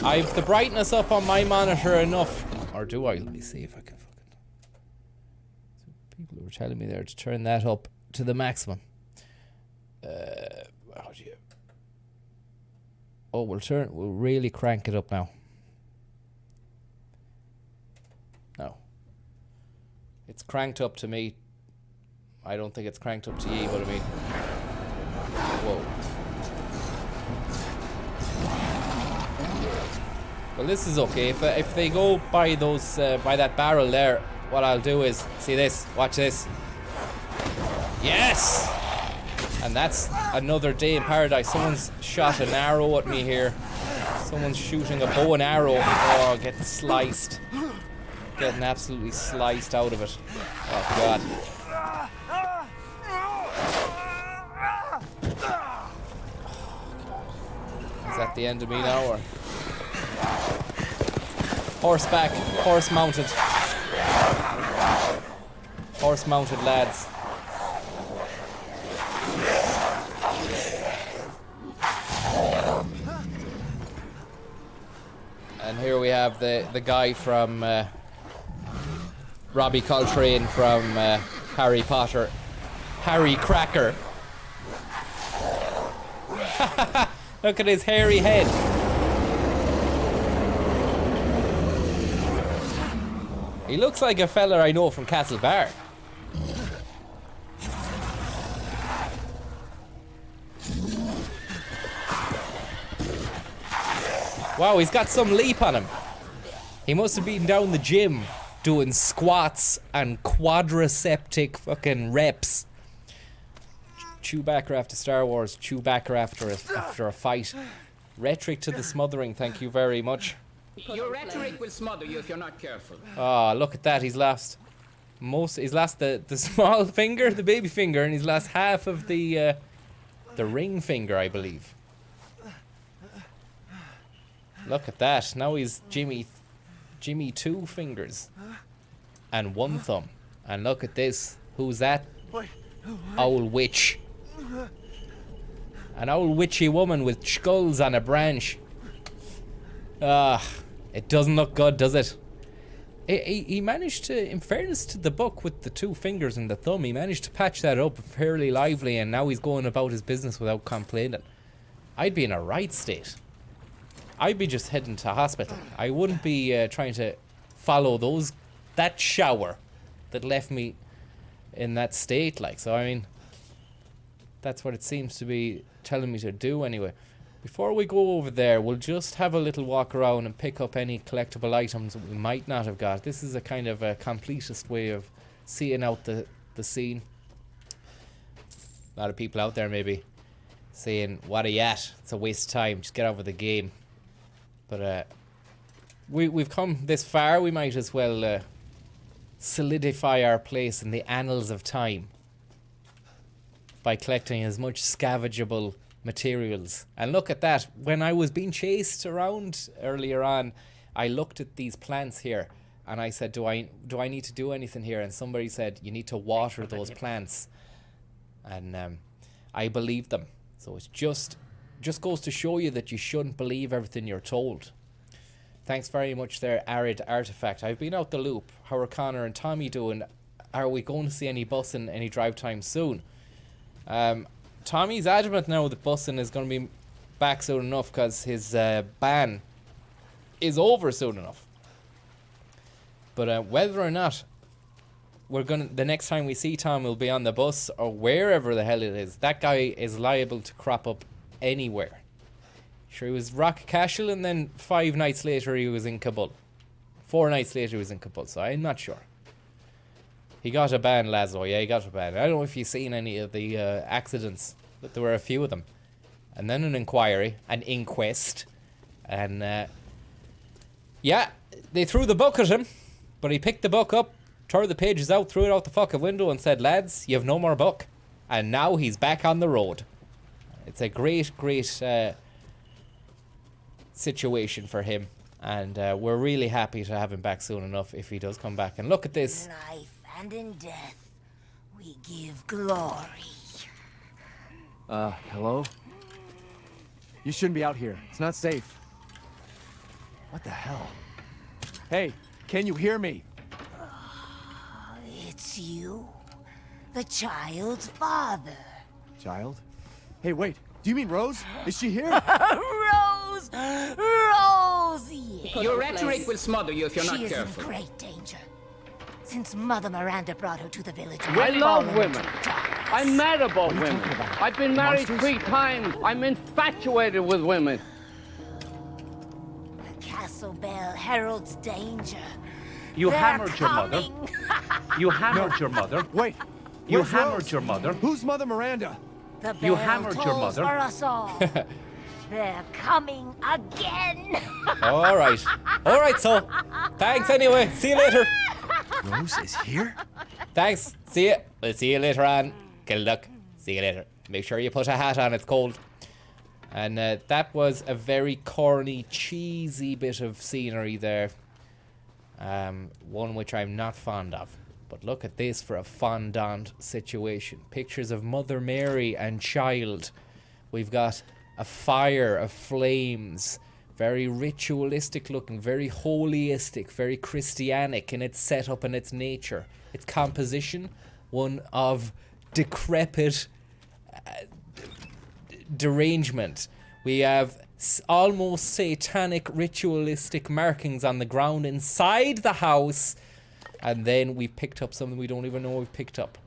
I've the brightness up on my monitor enough. Or do I? Let me see if I can fucking... People were telling me there to turn that up to the maximum. How do you... Oh, we'll really crank it up now. No. It's cranked up to me. I don't think it's cranked up to you, but I mean... Whoa. Well, this is okay. If they go by those by that barrel there, what I'll do is see this. Watch this. Yes. And that's another day in paradise. Someone's shot an arrow at me here. Someone's shooting a bow and arrow. Oh, getting sliced. Getting absolutely sliced out of it. Oh God. Is that the end of me now, or? Horseback, horse-mounted. Horse-mounted lads. And here we have the guy from Robbie Coltrane from Harry Potter. Harry Cracker. Look at his hairy head. He looks like a fella I know from Castlebar. Wow, he's got some leap on him. He must have been down the gym doing squats and quadriceptic fucking reps. Chewbacca after Star Wars, Chewbacca after a fight. Rhetoric to the Smothering, thank you very much. Your rhetoric will smother you if you're not careful. Oh, look at that. He's lost the small finger, the baby finger, and he's lost half of the ring finger, I believe. Look at that. Now he's Jimmy 2 fingers and 1 thumb. And look at this. Who's that? Owl witch. An old witchy woman with skulls on a branch. It doesn't look good, does it? He managed to, in fairness to the book with the 2 fingers and the thumb, he managed to patch that up fairly lively, and now he's going about his business without complaining. I'd be in a right state. I'd be just heading to hospital. I wouldn't be trying to follow that shower that left me in that state, like. So, I mean, that's what it seems to be telling me to do anyway. Before we go over there, we'll just have a little walk around and pick up any collectible items that we might not have got. This is a kind of a completist way of seeing out the scene. A lot of people out there maybe saying, what are you at? It's a waste of time. Just get over the game. But we've come this far. We might as well solidify our place in the annals of time by collecting as much scavengeable materials. And look at that. When I was being chased around earlier on, I looked at these plants here and I said, do I need to do anything here? And somebody said, you need to water those plants. And I believed them. So it's just goes to show you that you shouldn't believe everything you're told. Thanks very much there, Arid Artifact. I've been out the loop. How are Connor and Tommy doing? Are we going to see any bussing, any drive time soon? Tommy's adamant now that bussing is going to be back soon enough because his ban is over soon enough. But whether or not the next time we see Tom will be on the bus or wherever the hell it is, that guy is liable to crop up anywhere. Sure, he was Rock Cashel and then 5 nights later he was in Kabul. 4 nights later he was in Kabul, so I'm not sure. He got a ban, Lazo. Yeah, he got a ban. I don't know if you've seen any of the accidents, but there were a few of them. And then an inquiry, an inquest. And, yeah, they threw the book at him, but he picked the book up tore the pages out, threw it out the fucking window and said, lads, you have no more book. And now he's back on the road. It's a great situation for him. And we're really happy to have him back soon enough if he does come back. And look at this. In life and in death, we give glory. Hello? You shouldn't be out here. It's not safe. What the hell? Hey, can you hear me? It's you, the child's father. Child? Hey, wait. Do you mean Rose? Is she here? Rose! Rose! Yes. Your rhetoric will smother you if you're not She is in careful. great danger. Since Mother Miranda brought her to the village, I love fallen into women. darkness. I'm mad about women. about? I've been married Monsters? 3 times. I'm infatuated with women. The castle bell heralds danger. You They're hammered your mother. coming. You hammered your mother. Wait. You Where's hammered Rose? your mother. Who's Mother Miranda? The bell You hammered your tolls mother. for us all. They're coming again. All right. All right, so. Thanks anyway. See you later. Rose is here? Thanks. See you. We'll see you later on. Good luck. See you later. Make sure you put a hat on. It's cold. And that was a very corny, cheesy bit of scenery there. One which I'm not fond of. But look at this for a fondant situation. Pictures of Mother Mary and child. We've got a fire of flames. Very ritualistic looking, very holyistic, very Christianic in its setup and its nature. Its composition, one of decrepit derangement. We have almost satanic ritualistic markings on the ground inside the house. And then we've picked up something we don't even know we've picked up.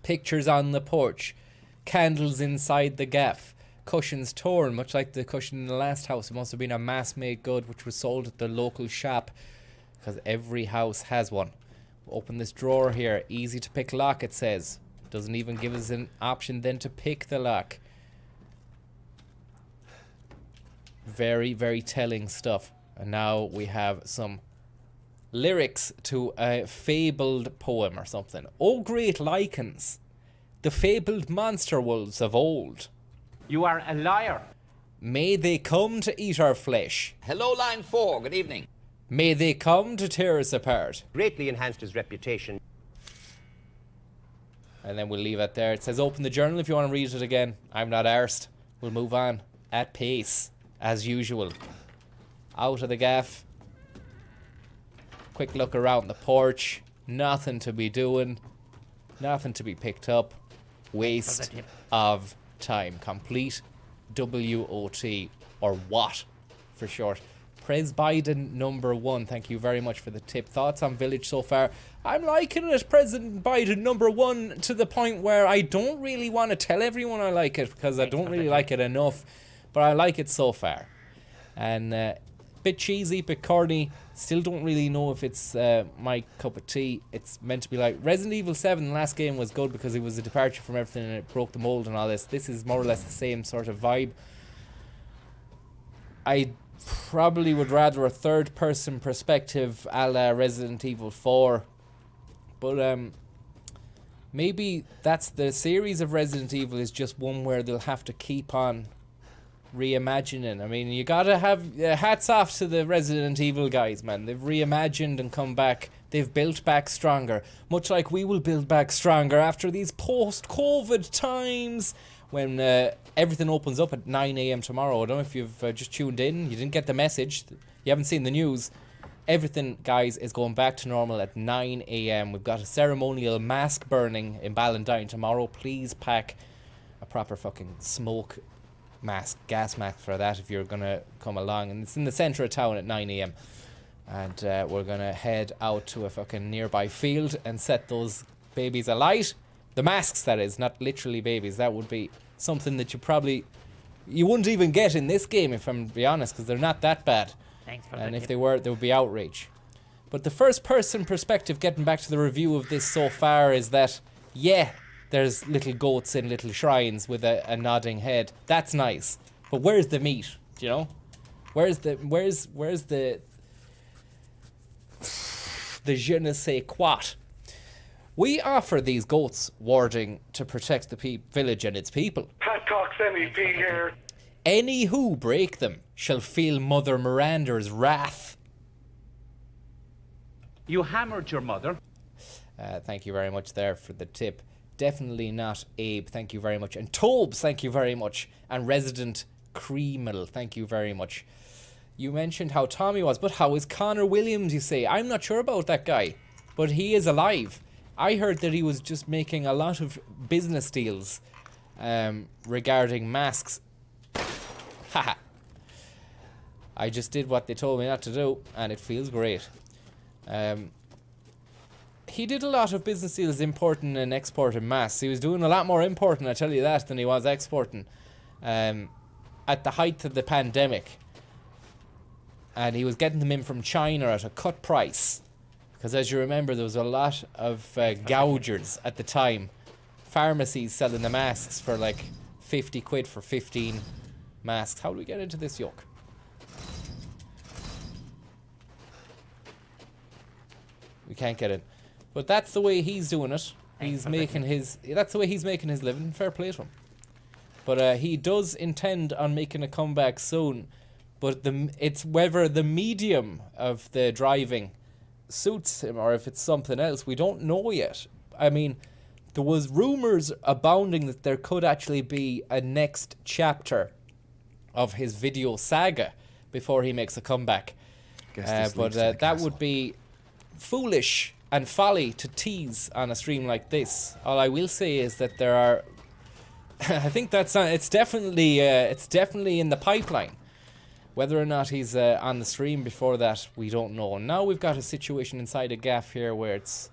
Pictures on the porch. Candles inside the gaff. Cushions torn, much like the cushion in the last house. It must have been a mass-made good which was sold at the local shop, because every house has one. Open this drawer here. Easy to pick lock, it says. Doesn't even give us an option then to pick the lock. Very, very telling stuff. And now we have some lyrics to a fabled poem or something. O great lichens, the fabled monster wolves of old, You are a liar. may they come to eat our flesh. Hello, line 4. Good evening. May they come to tear us apart. Greatly enhanced his reputation. And then we'll leave it there. It says open the journal if you want to read it again. I'm not arsed. We'll move on at pace, as usual. Out of the gaff. Quick look around the porch. Nothing to be doing. Nothing to be picked up. Waste of time. Complete WOT, or what for short. Pres Biden #1. Thank you very much for the tip. Thoughts on Village so far? I'm liking it, President Biden #1, to the point where I don't really want to tell everyone I like it, because I don't really like it enough, but I like it so far. And bit cheesy, bit corny. Still don't really know if it's my cup of tea. It's meant to be like Resident Evil 7. The last game was good because it was a departure from everything and it broke the mold and all this. This is more or less the same sort of vibe. I probably would rather a third-person perspective a la Resident Evil 4. But maybe that's the series of Resident Evil is just one where they'll have to keep on reimagining. I mean, you gotta have hats off to the Resident Evil guys, man. They've reimagined and come back. They've built back stronger, much like we will build back stronger after these post-COVID times when everything opens up at 9 a.m. tomorrow. I don't know if you've just tuned in. You didn't get the message. You haven't seen the news. Everything, guys, is going back to normal at 9 a.m. We've got a ceremonial mask burning in Ballantyne tomorrow. Please pack a proper fucking smoke mask, gas mask for that if you're gonna come along. And it's in the centre of town at 9 a.m. And we're gonna head out to a fucking nearby field and set those babies alight. The masks, that is, not literally babies. That would be something that you wouldn't even get in this game, if I'm to be honest, because they're not that bad. Thanks for And the if tip. they were, there would be outrage. But the first person perspective, getting back to the review of this so far, is that, yeah, there's little goats in little shrines with a nodding head. That's nice. But where's the meat? Do you know? Where's the the je ne sais quoi. We offer these goats warding to protect the village and its people. Pat Cox MEP here. Any who break them shall feel Mother Miranda's wrath. You hammered your mother. Thank you very much there for the tip. Definitely not Abe, thank you very much. And Tobes, thank you very much. And Resident Creamel, thank you very much. You mentioned how Tommy was, but how is Connor Williams, you say? I'm not sure about that guy, but he is alive. I heard that he was just making a lot of business deals regarding masks. Haha. I just did what they told me not to do, and it feels great. He did a lot of business deals importing and exporting masks. He was doing a lot more importing, I tell you that, than he was exporting at the height of the pandemic. And he was getting them in from China at a cut price. Because as you remember, there was a lot of gougers at the time. Pharmacies selling the masks for like 50 quid for 15 masks. How do we get into this yoke? We can't get in. But that's the way he's doing it. He's making his... That's the way he's making his living. Fair play to him. But he does intend on making a comeback soon. But it's whether the medium of the driving suits him or if it's something else, we don't know yet. I mean, there was rumours abounding that there could actually be a next chapter of his video saga before he makes a comeback. But that would be foolish and folly to tease on a stream like this. All I will say is that there are I think that's it's definitely in the pipeline. Whether or not he's on the stream before that, we don't know. Now we've got a situation inside a gaff here where it's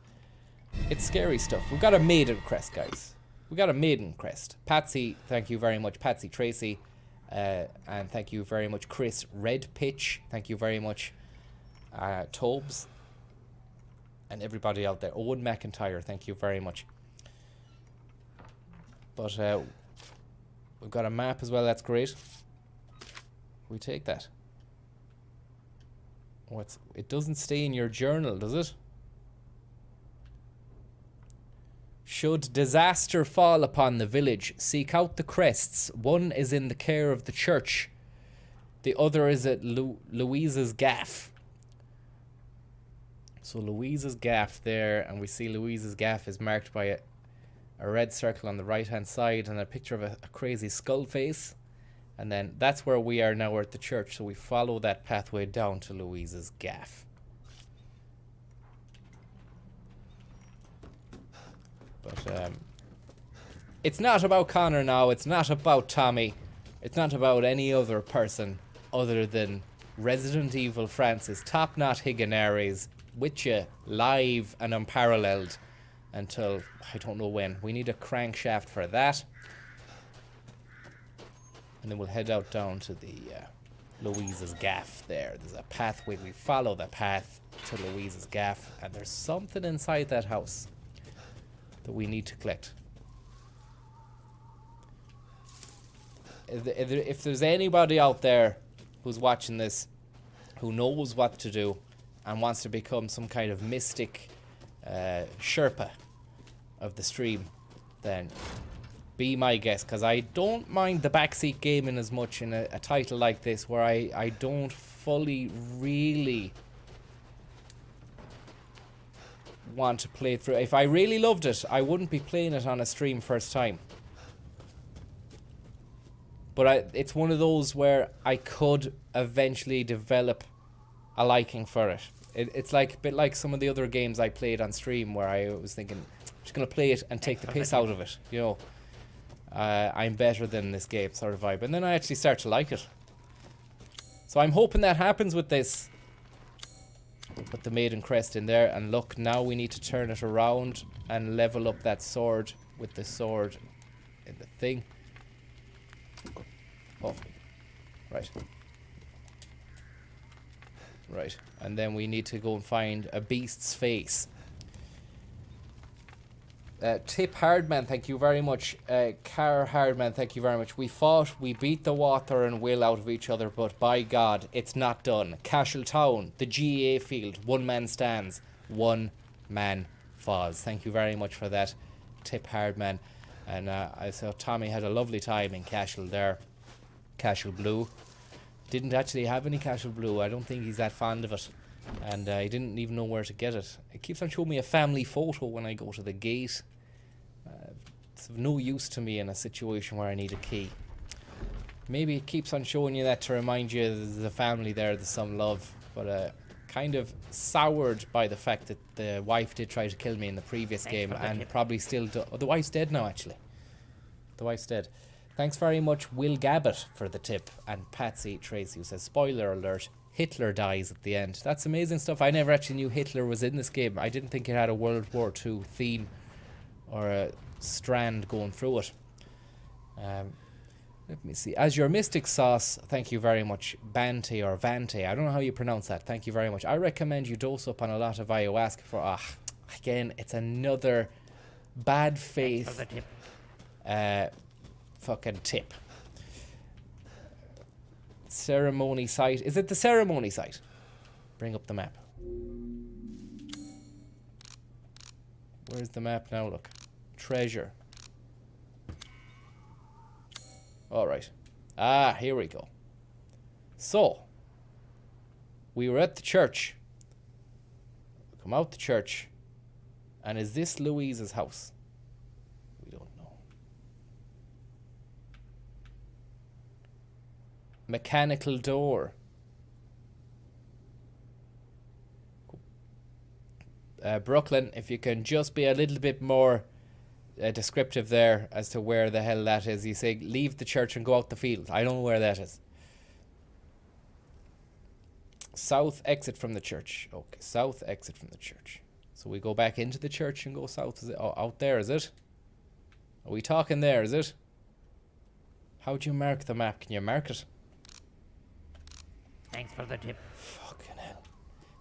scary stuff. We've got a maiden crest, guys. We got a maiden crest. Patsy, thank you very much. Patsy Tracy, and thank you very much, Chris Red Pitch. Thank you very much, Tobes, and everybody out there. Owen McIntyre, thank you very much. But we've got a map as well. That's great. We take that. It doesn't stay in your journal, does it? Should disaster fall upon the village, seek out the crests. One is in the care of the church. The other is at Louisa's gaff. So Louisa's gaff there, and we see Louisa's gaff is marked by a red circle on the right hand side and a picture of a crazy skull face. And then that's where we are now. We're at the church, so we follow that pathway down to Louisa's gaff. But it's not about Connor now. It's not about Tommy. It's not about any other person other than Resident Evil Francis, Top Knot Higginaries, with you live and unparalleled until I don't know when. We need a crankshaft for that. And then we'll head out down to the Louisa's gaff there. There's a pathway. We follow the path to Louisa's gaff. And there's something inside that house that we need to collect. If there's anybody out there who's watching this who knows what to do and wants to become some kind of mystic Sherpa of the stream, then be my guest, because I don't mind the backseat gaming as much in a title like this, where I don't fully really want to play it through. If I really loved it, I wouldn't be playing it on a stream first time. But it's one of those where I could eventually develop a liking for it. It's like a bit like some of the other games I played on stream, where I was thinking, I'm just going to play it and take the piss out of it, you know. I'm better than this game sort of vibe. And then I actually start to like it. So I'm hoping that happens with this. We'll put the maiden crest in there. And look, now we need to turn it around and level up that sword with the sword in the thing. Oh, right. Right. And then we need to go and find a beast's face. Tip Hardman, thank you very much. Car Hardman, thank you very much. We fought, we beat the water and will out of each other, but by God, it's not done. Cashel Town, the GA field, one man stands. one man falls. Thank you very much for that tip, Hardman. And I saw Tommy had a lovely time in Cashel there. Cashel Blue. Didn't actually have any Cashel Blue. I don't think he's that fond of it. And he didn't even know where to get it. It keeps on showing me a family photo when I go to the gate. It's of no use to me in a situation where I need a key. Maybe it keeps on showing you that to remind you there's a family there, there's some love. But kind of soured by the fact that the wife did try to kill me in the previous game, and probably still oh, the wife's dead now, actually. The wife's dead. Thanks very much, Will Gabbett, for the tip. And Patsy Tracy, who says, spoiler alert, Hitler dies at the end. That's amazing stuff. I never actually knew Hitler was in this game. I didn't think it had a World War II theme or a strand going through it. Let me see. As your Mystic Sauce, thank you very much, Bante or Vante. I don't know how you pronounce that. Thank you very much. I recommend you dose up on a lot of ayahuasca for... again, it's another bad faith fucking tip. Ceremony site. Is it the ceremony site? Bring up the map. Where's the map now? Look. Treasure. Alright. Here we go. So, we were at the church. We come out the church. And is this Louise's house? We don't know. Mechanical door. Brooklyn, if you can just be a little bit more descriptive there as to where the hell that is. You say leave the church and go out the field. I don't know where that is. South exit from the church. Okay, south exit from the church. So we go back into the church and go south. Is it out there, is it? Are we talking there, is it? How do you mark the map? Can you mark it? Thanks for the tip. Fucking hell.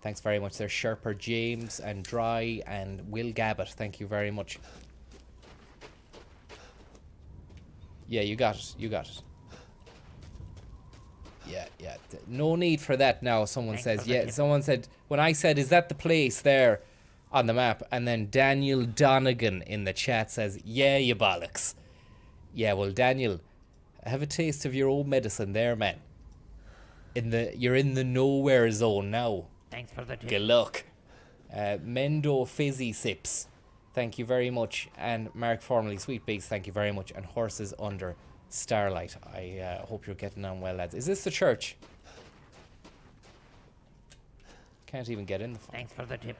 Thanks very much there, Sherper James and Dry and Will Gabbett. Thank you very much. Yeah, you got it. You got it. Yeah. No need for that now, someone says. Yeah, someone said, when I said, is that the place there on the map? And then Daniel Donegan in the chat says, yeah, you bollocks. Yeah, well, Daniel, have a taste of your own medicine there, man. You're in the nowhere zone now. Thanks for the tip. Good luck. Mendo Fizzy Sips. Thank you very much. And Mark, formerly Sweet Beats, thank you very much. And Horses Under Starlight. I hope you're getting on well, lads. Is this the church? Can't even get in the phone. Thanks for the tip.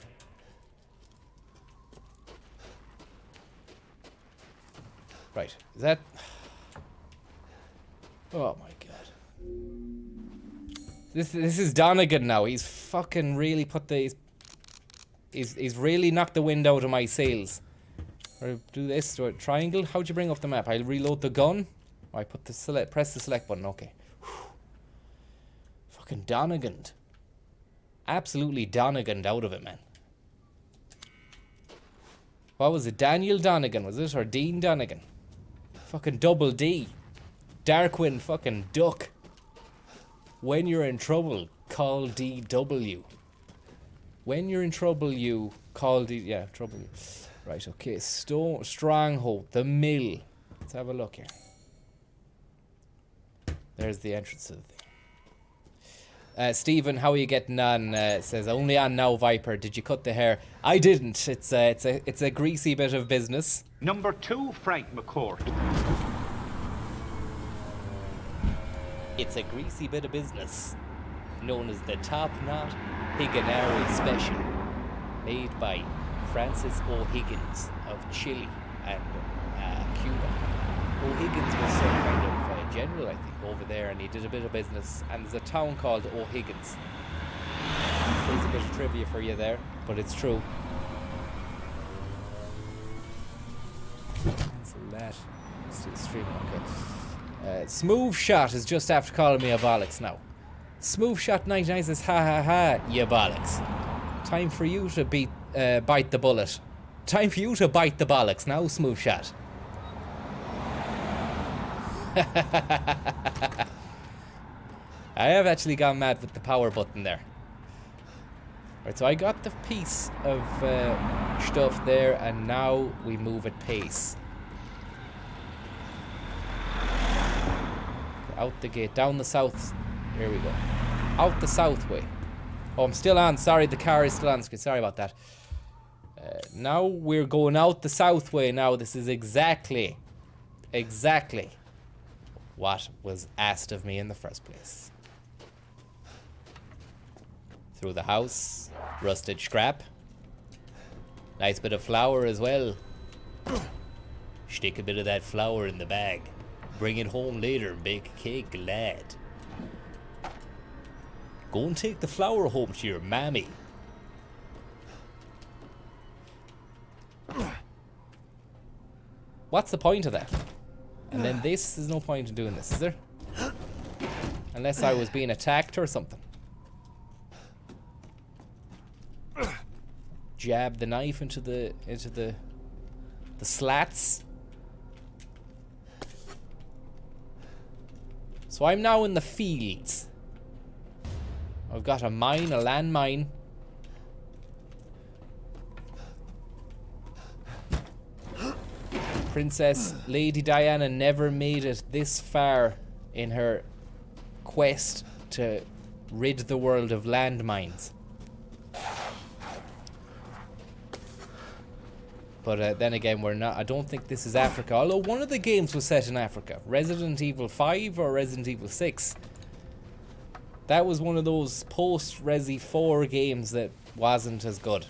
Right. Is that... Oh my god. This is Donegan now. He's fucking really put the... He's really knocked the wind out of my sails. Or do this, do a triangle. How'd you bring up the map? I'll reload the gun. I put the press the select button. Okay. Whew. Fucking Donegan. Absolutely Donegan out of it, man. What was it? Daniel Donegan, was it? Or Dean Donegan? Fucking double D. Darkwing fucking duck. When you're in trouble, call DW. When you're in trouble, you call trouble. Right, okay. Stronghold, the mill. Let's have a look here. There's the entrance to the thing. Stephen, how are you getting on? Says only on now, Viper. Did you cut the hair? I didn't. It's a greasy bit of business. Number 2, Frank McCourt. It's a greasy bit of business, known as the Top Knot Higanari Special, made by Francis O'Higgins of Chile and Cuba. O'Higgins was some kind of general, I think, over there, and he did a bit of business. And there's a town called O'Higgins. There's a bit of trivia for you there, but it's true. Cancel that. Still streaming, okay. Smooth Shot is just after calling me a bollocks now. Smooth Shot 99 says, ha ha ha, you bollocks. Time for you to bite the bullet. Time for you to bite the bollocks now, Smooth Shot. I have actually gone mad with the power button there. Right, so I got the piece of stuff there, and now we move at pace. Out the gate, down the south. Here we go. Out the south way. Oh, I'm still on. Sorry, the car is still on screen. Sorry about that. Now we're going out the south way now. This is exactly what was asked of me in the first place. Through the house, rusted scrap. Nice bit of flour as well. Stick a bit of that flour in the bag. Bring it home later and bake a cake, lad. Go and take the flour home to your mammy. What's the point of that? And then this, there's no point in doing this, is there? Unless I was being attacked or something. Jab the knife into the slats. So I'm now in the fields. I've got a mine, a landmine. Princess Lady Diana never made it this far in her quest to rid the world of landmines. But then again, we're not. I don't think this is Africa. Although one of the games was set in Africa, Resident Evil 5 or Resident Evil 6. That was one of those post-Resi 4 games that wasn't as good.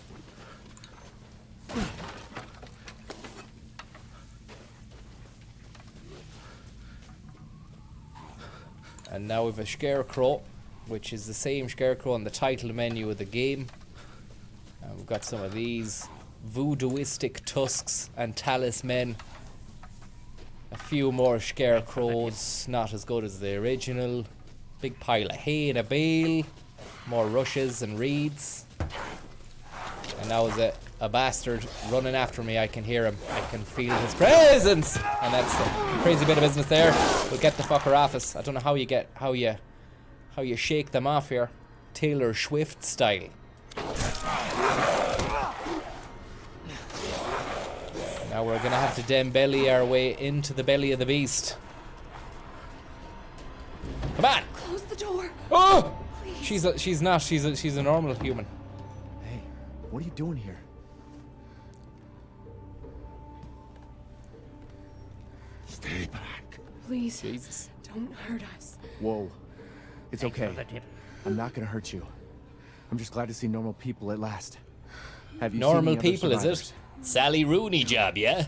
And now we have a scarecrow, which is the same scarecrow on the title menu of the game. And we've got some of these voodooistic tusks and talisman. A few more scarecrows, not as good as the original. Big pile of hay in a bale. More rushes and reeds. And now there's a bastard running after me. I can hear him. I can feel his presence. And that's a crazy bit of business there. We'll get the fucker off us. I don't know how you shake them off here. Taylor Swift style. Now we're gonna have to Dembele our way into the belly of the beast. Come on! Close the door. Oh! Please. She's not. She's a normal human. Hey, what are you doing here? Stay back. Please. Jesus. Don't hurt us. Whoa. It's Thanks okay. for the tip. I'm not gonna hurt you. I'm just glad to see normal people at last. Have you Normal seen the other people, is survivors? it? Sally Rooney job, yeah?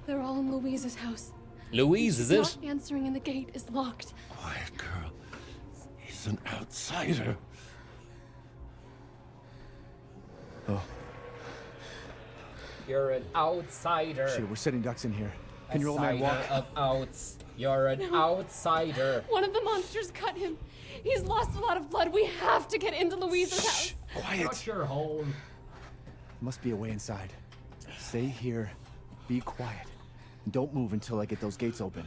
They're all in Louise's house. Louise, is it? Not answering and the gate is locked. Quiet girl. He's an outsider. Oh, You're an outsider. shit, we're sitting ducks in here. Can your old man walk? Of outs. You're an outsider. One of the monsters cut him. He's lost a lot of blood. We have to get into Louise's house. Quiet. Shut your hole. Must be a way inside. Stay here. Be quiet. And don't move until I get those gates open.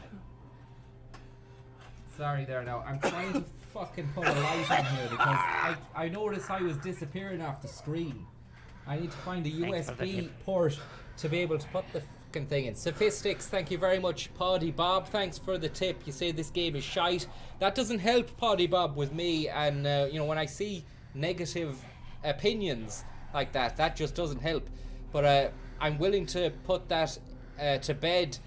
Sorry there now. I'm trying to fucking put a light on here because I noticed I was disappearing off the screen. I need to find a Thanks for the USB tip. port to be able to put the fucking thing in. Sophistics, thank you very much. Poddy Bob, thanks for the tip. You say this game is shite. That doesn't help Poddy Bob with me, and you know, when I see negative opinions like that, that just doesn't help. But I'm willing to put that to bed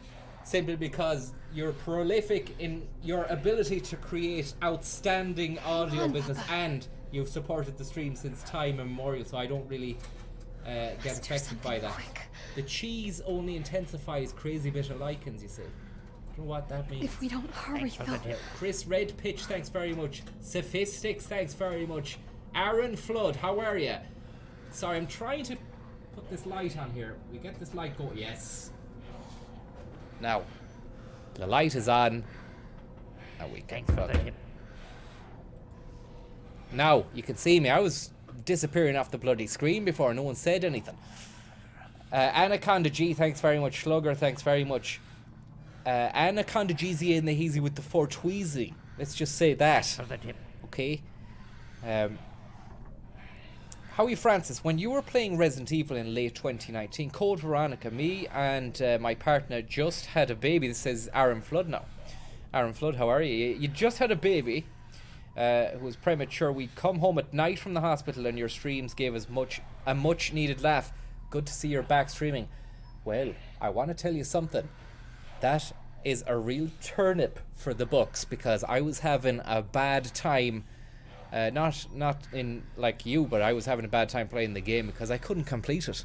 simply because you're prolific in your ability to create outstanding audio business, and you've supported the stream since time immemorial, so I don't really get affected by that. The cheese only intensifies crazy bit of lichens, you see. I don't know what that means. If we don't hurry, Thanks for the they'll... tip. Chris Red Pitch, thanks very much. Sophistics, thanks very much. Aaron Flood, how are you? Sorry, I'm trying to put this light on here. We get this light going. Yes. Now, the light is on. And we can Thanks for the fucking... tip. Now, you can see me. I was disappearing off the bloody screen before no one said anything. Anaconda G, thanks very much. Slugger, thanks very much. Anaconda GZ in the Heezy with the 4 Tweezy. Let's just say that. For the tip. Okay. Howie Francis, when you were playing Resident Evil in late 2019, Code Veronica, me and my partner just had a baby. This says Aaron Flood now. Aaron Flood, how are you? You just had a baby who was premature. We'd come home at night from the hospital and your streams gave us a much needed laugh. Good to see you're back streaming. Well, I want to tell you something. That is a real turnip for the books, because I was having a bad time. Not in like you, but I was having a bad time playing the game because I couldn't complete it.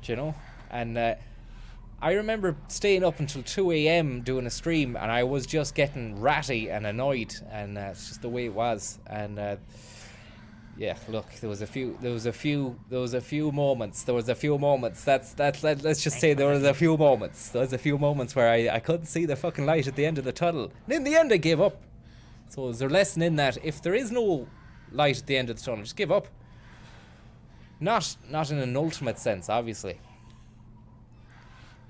Do you know? And I remember staying up until 2 a.m. doing a stream, and I was just getting ratty and annoyed, and it's just the way it was. And yeah, look, there was a few moments. Let's just say there was a few moments. There was a few moments where I couldn't see the fucking light at the end of the tunnel. And in the end, I gave up. So is there a lesson in that? If there is no light at the end of the tunnel, just give up. Not in an ultimate sense, obviously.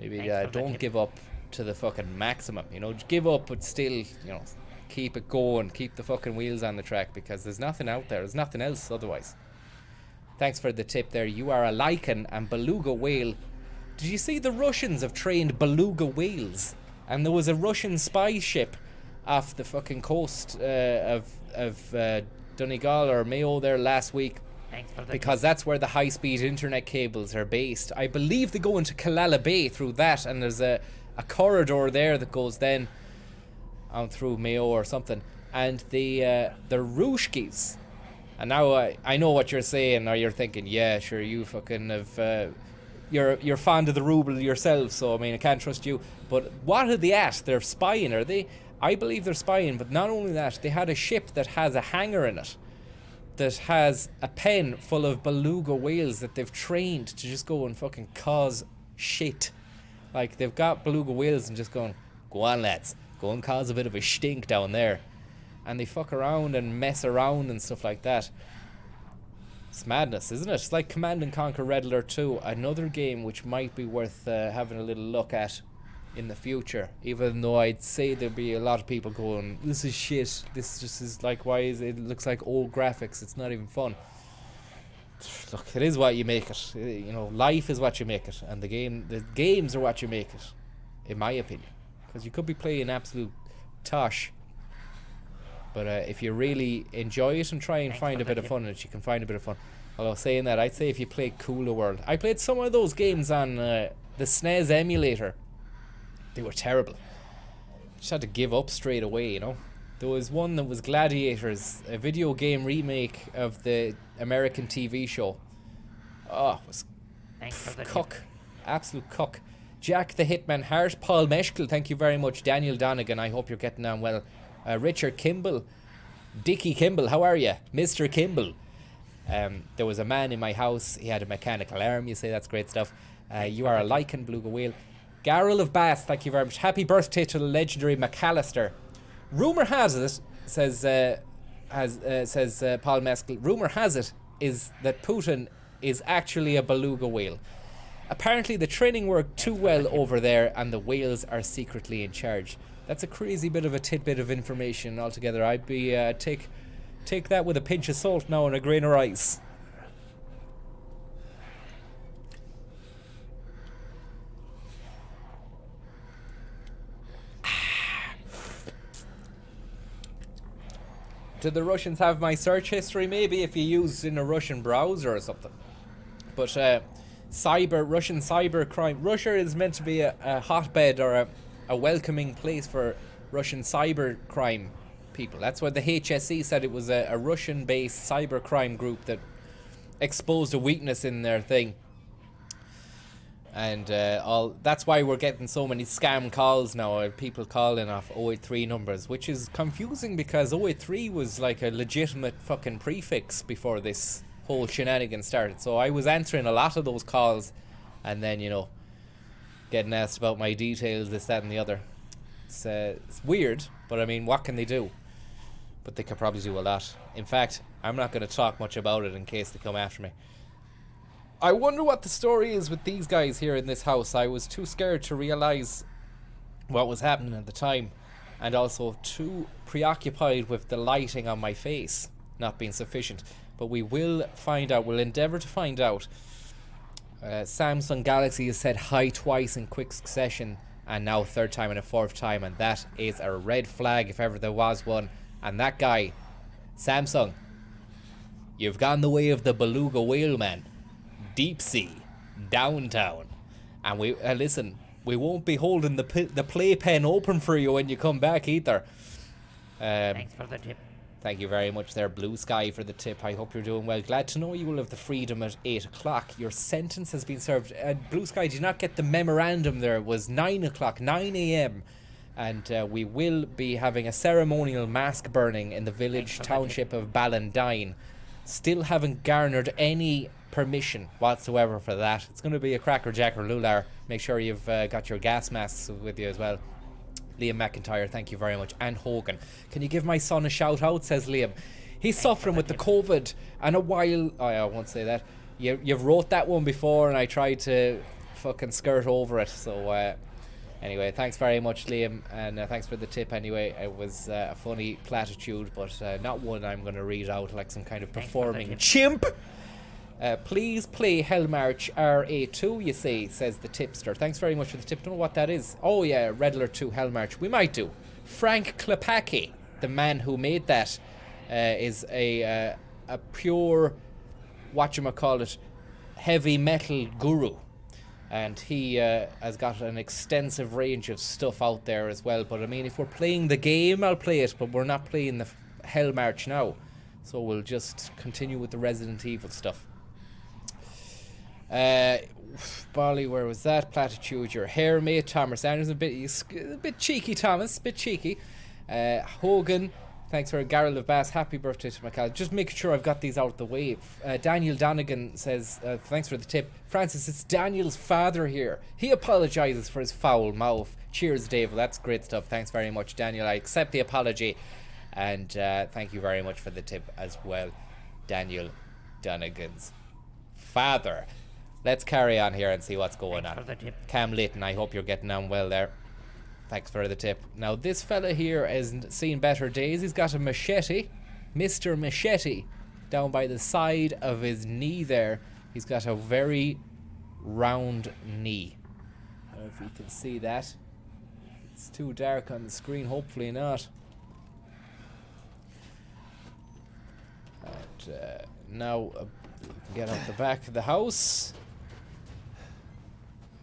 Maybe don't give up to the fucking maximum. You know, just give up, but still, you know, keep it going. Keep the fucking wheels on the track, because there's nothing out there. There's nothing else otherwise. Thanks for the tip there. You are a lichen and beluga whale. Did you see the Russians have trained beluga whales? And there was a Russian spy ship off the fucking coast of Donegal or Mayo there last week, because that's where the high-speed internet cables are based. I believe they go into Killala Bay through that, and there's a corridor there that goes then on through Mayo or something. And the Rushkis, and now I know what you're saying, or you're thinking, yeah, sure, you fucking have you're fond of the ruble yourself, so I mean I can't trust you. But what are they at? They're spying, are they? I believe they're spying, but not only that, they had a ship that has a hangar in it that has a pen full of beluga whales that they've trained to just go and fucking cause shit. Like, they've got beluga whales and just going, go on lads, go and cause a bit of a stink down there. And they fuck around and mess around and stuff like that. It's madness, isn't it? It's like Command & Conquer Red Alert 2, another game which might be worth having a little look at in the future, even though I'd say there'd be a lot of people going, this is shit, this just is like, why is it looks like old graphics, it's not even fun. Look, it is what you make it, you know, life is what you make it, and the games are what you make it, in my opinion, because you could be playing absolute tosh, but if you really enjoy it and try and find a bit of fun in it, you can find a bit of fun. Although saying that, I'd say if you play Cooler World, I played some of those games on the SNES emulator. They were terrible. Just had to give up straight away, you know. There was one that was Gladiators, a video game remake of the American TV show. Oh, it was cuck. Absolute cuck. Jack the Hitman Hart, Paul Meshkel, thank you very much. Daniel Donegan, I hope you're getting on well. Richard Kimball, Dickie Kimball, how are you? Mr. Kimball. There was a man in my house, he had a mechanical arm, you say that's great stuff. You are a lichen beluga whale. Garrel of Bath, thank you very much. Happy birthday to the legendary McAllister. Rumour has it, says Paul Meskel, rumour has it is that Putin is actually a beluga whale. Apparently the training worked too well over there and the whales are secretly in charge. That's a crazy bit of a tidbit of information altogether. I'd be take that with a pinch of salt now and a grain of rice. Did the Russians have my search history? Maybe if you used in a Russian browser or something. But Russian cyber crime. Russia is meant to be a hotbed or a welcoming place for Russian cyber crime people. That's why the HSE said it was a Russian-based cyber crime group that exposed a weakness in their thing. And that's why we're getting so many scam calls now, people calling off 083 numbers, which is confusing because 083 was like a legitimate fucking prefix before this whole shenanigan started. So I was answering a lot of those calls and then, you know, getting asked about my details, this, that and the other. It's weird, but I mean, what can they do? But they could probably do a lot. In fact, I'm not going to talk much about it in case they come after me. I wonder what the story is with these guys here in this house. I was too scared to realise what was happening at the time, and also too preoccupied with the lighting on my face not being sufficient. but we will find out. We'll endeavour to find out. Samsung Galaxy has said hi twice in quick succession, and now third time and a fourth time, and that is a red flag if ever there was one. And that guy, Samsung, you've gone the way of the beluga whale, man. Deep sea, downtown, and we listen. We won't be holding the playpen open for you when you come back either. Thanks for the tip. Thank you very much there, Blue Sky, for the tip. I hope you're doing well. Glad to know you will have the freedom at 8 o'clock. Your sentence has been served. Blue Sky, did you not get the memorandum there? It was 9 o'clock, 9 a.m. And we will be having a ceremonial mask burning in the village township of Ballandine. Still haven't garnered any permission whatsoever for that. It's going to be a crackerjack or lular. Make sure you've got your gas masks with you as well. Liam McIntyre, thank you very much. And Hogan. Can you give my son a shout out, says Liam. He's suffering with the COVID and a while... Oh, I won't say that. You've wrote that one before and I tried to fucking skirt over it. So, anyway, thanks very much, Liam. And thanks for the tip anyway. It was a funny platitude, but not one I'm going to read out like some kind of performing chimp. Please play Hell March RA2, you say, says the tipster. Thanks very much for the tip. Don't know what that is. Oh yeah, Red Alert 2 Hell March. We might do. Frank Klepacki, the man who made that, is a pure, whatchamacallit, heavy metal guru. And he has got an extensive range of stuff out there as well. But I mean, if we're playing the game, I'll play it. But we're not playing the Hell March now. So we'll just continue with the Resident Evil stuff. Bolly, where was that? Platitude, your hair mate. Thomas Anderson, a bit cheeky, Thomas, a bit cheeky. Hogan, thanks for a Garrel of Bass. Happy birthday to Michael. Just making sure I've got these out of the way. Daniel Donegan says, thanks for the tip. Francis, it's Daniel's father here. He apologises for his foul mouth. Cheers, Dave. Well, that's great stuff. Thanks very much, Daniel. I accept the apology. And thank you very much for the tip as well, Daniel Donegan's father. Let's carry on here and see what's going on. Cam Layton, I hope you're getting on well there. Thanks for the tip. Now, this fella here has seen better days. He's got a machete, Mr. Machete, down by the side of his knee there. He's got a very round knee. I don't know if you can see that. It's too dark on the screen, hopefully not. And now get out the back of the house.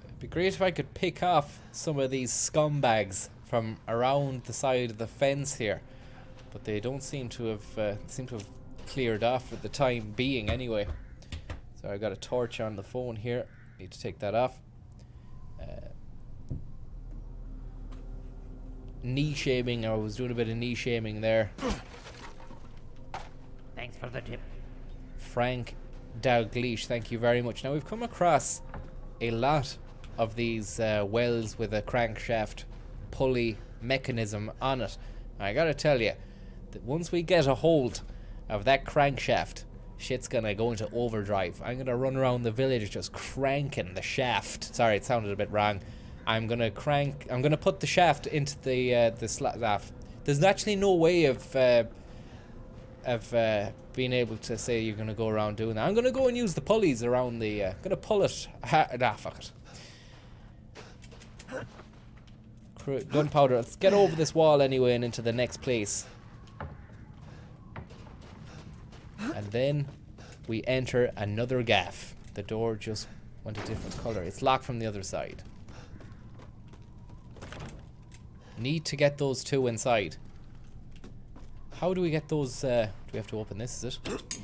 It'd be great if I could pick off some of these scumbags from around the side of the fence here, but they don't seem to have cleared off for the time being anyway. So I got a torch on the phone here. Need to take that off. Knee shaming. I was doing a bit of knee shaming there. Thanks for the tip. Frank Dalgleish, thank you very much. Now, we've come across a lot of these wells with a crankshaft pulley mechanism on it. I gotta tell you that once we get a hold of that crankshaft, shit's gonna go into overdrive. I'm gonna run around the village just cranking the shaft. Sorry, it sounded a bit wrong. I'm gonna put the shaft into the slot. There's actually no way of being able to say you're going to go around doing that. I'm going to go and use the pulleys around the... going to pull it... fuck it. Gunpowder. Let's get over this wall anyway and into the next place. And then we enter another gaff. The door just went a different colour. It's locked from the other side. Need to get those two inside. How do we get those? Do we have to open this? Is it?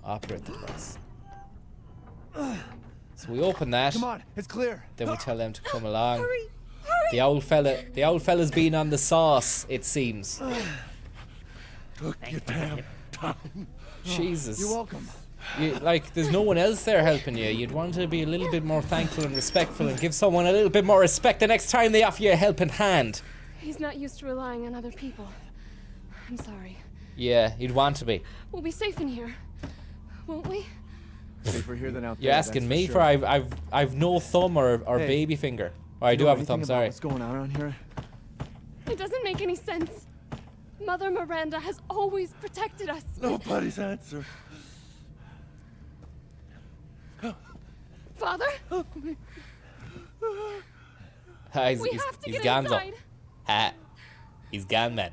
Operate the press. So we open that. Come on, it's clear. Then we tell them to come along. Hurry! The old fella's been on the sauce, it seems. Took your damn time. Jesus. You're welcome. There's no one else there helping you. You'd want to be a little bit more thankful and respectful and give someone a little bit more respect the next time they offer you a helping hand. He's not used to relying on other people. I'm sorry. Yeah, you'd want to be. We'll be safe in here, won't we? Safer here than out there. You're asking me for I've no thumb or Hey, baby finger. Oh, I do have a thumb. Sorry. What's going on around here? It doesn't make any sense. Mother Miranda has always protected us. Nobody's answer. Father? He's We have to get gone, so. inside. He's gone, man.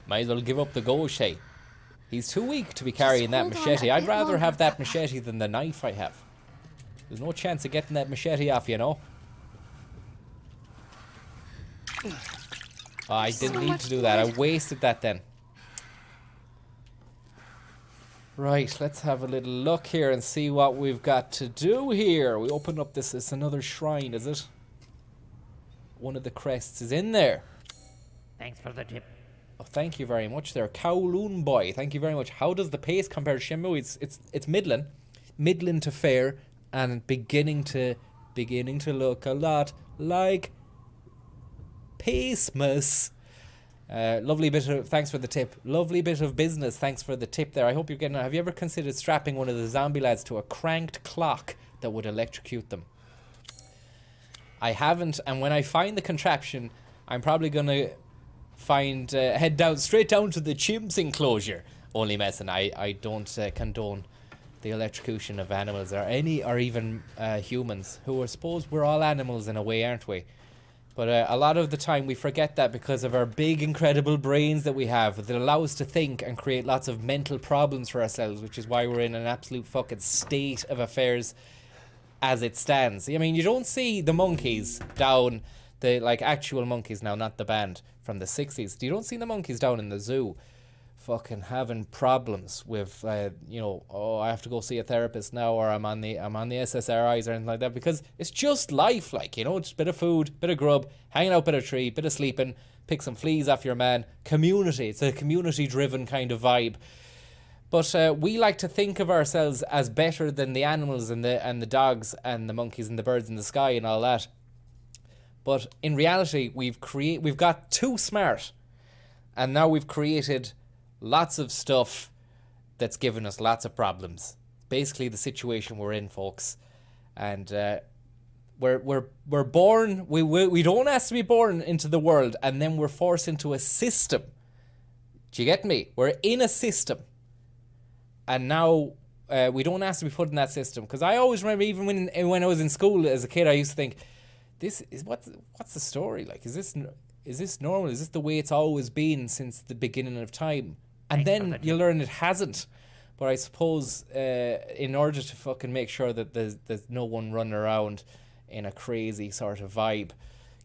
Might as well give up the ghost, hey. He's too weak to be carrying that hold on machete. a I'd bit rather longer, have that Papa. machete than the knife I have. There's no chance of getting that machete off, you know. Oh, I didn't need to do that. I wasted that then. Right, let's have a little look here and see what we've got to do here. We open up this. It's another shrine, is it? One of the crests is in there. Thanks for the tip. Oh, thank you very much there. Kowloon boy, thank you very much. How does the pace compare to Shenmue? It's middling to fair, and beginning to look a lot like Pacemas. Lovely bit of, thanks for the tip. Lovely bit of business, thanks for the tip there. I hope you're getting, have you ever considered strapping one of the zombie lads to a cranked clock that would electrocute them? I haven't, and when I find the contraption, I'm probably gonna head straight down to the chimps enclosure. Only messing. I don't condone the electrocution of animals or even humans, who I suppose we're all animals in a way, aren't we? But a lot of the time we forget that because of our big, incredible brains that we have that allow us to think and create lots of mental problems for ourselves, which is why we're in an absolute fucking state of affairs as it stands. I mean, you don't see the monkeys down, the actual monkeys now, not the band from the 60s. You don't see the monkeys down in the zoo fucking having problems with, oh, I have to go see a therapist now, or I'm on the SSRIs or anything like that, because it's just life, just a bit of food, bit of grub, hanging out by a tree, bit of sleeping, pick some fleas off your man, community. It's a community-driven kind of vibe. But we like to think of ourselves as better than the animals and the dogs and the monkeys and the birds in the sky and all that. But in reality, we've got too smart, and now we've created lots of stuff that's given us lots of problems. Basically, the situation we're in, folks, and we're born. We don't ask to be born into the world, and then we're forced into a system. Do you get me? We're in a system, and now we don't ask to be put in that system. Because I always remember, even when I was in school as a kid, I used to think, "This is what's the story like? Is this normal? Is this the way it's always been since the beginning of time?" And then you learn it hasn't. But I suppose in order to fucking make sure that there's no one running around in a crazy sort of vibe,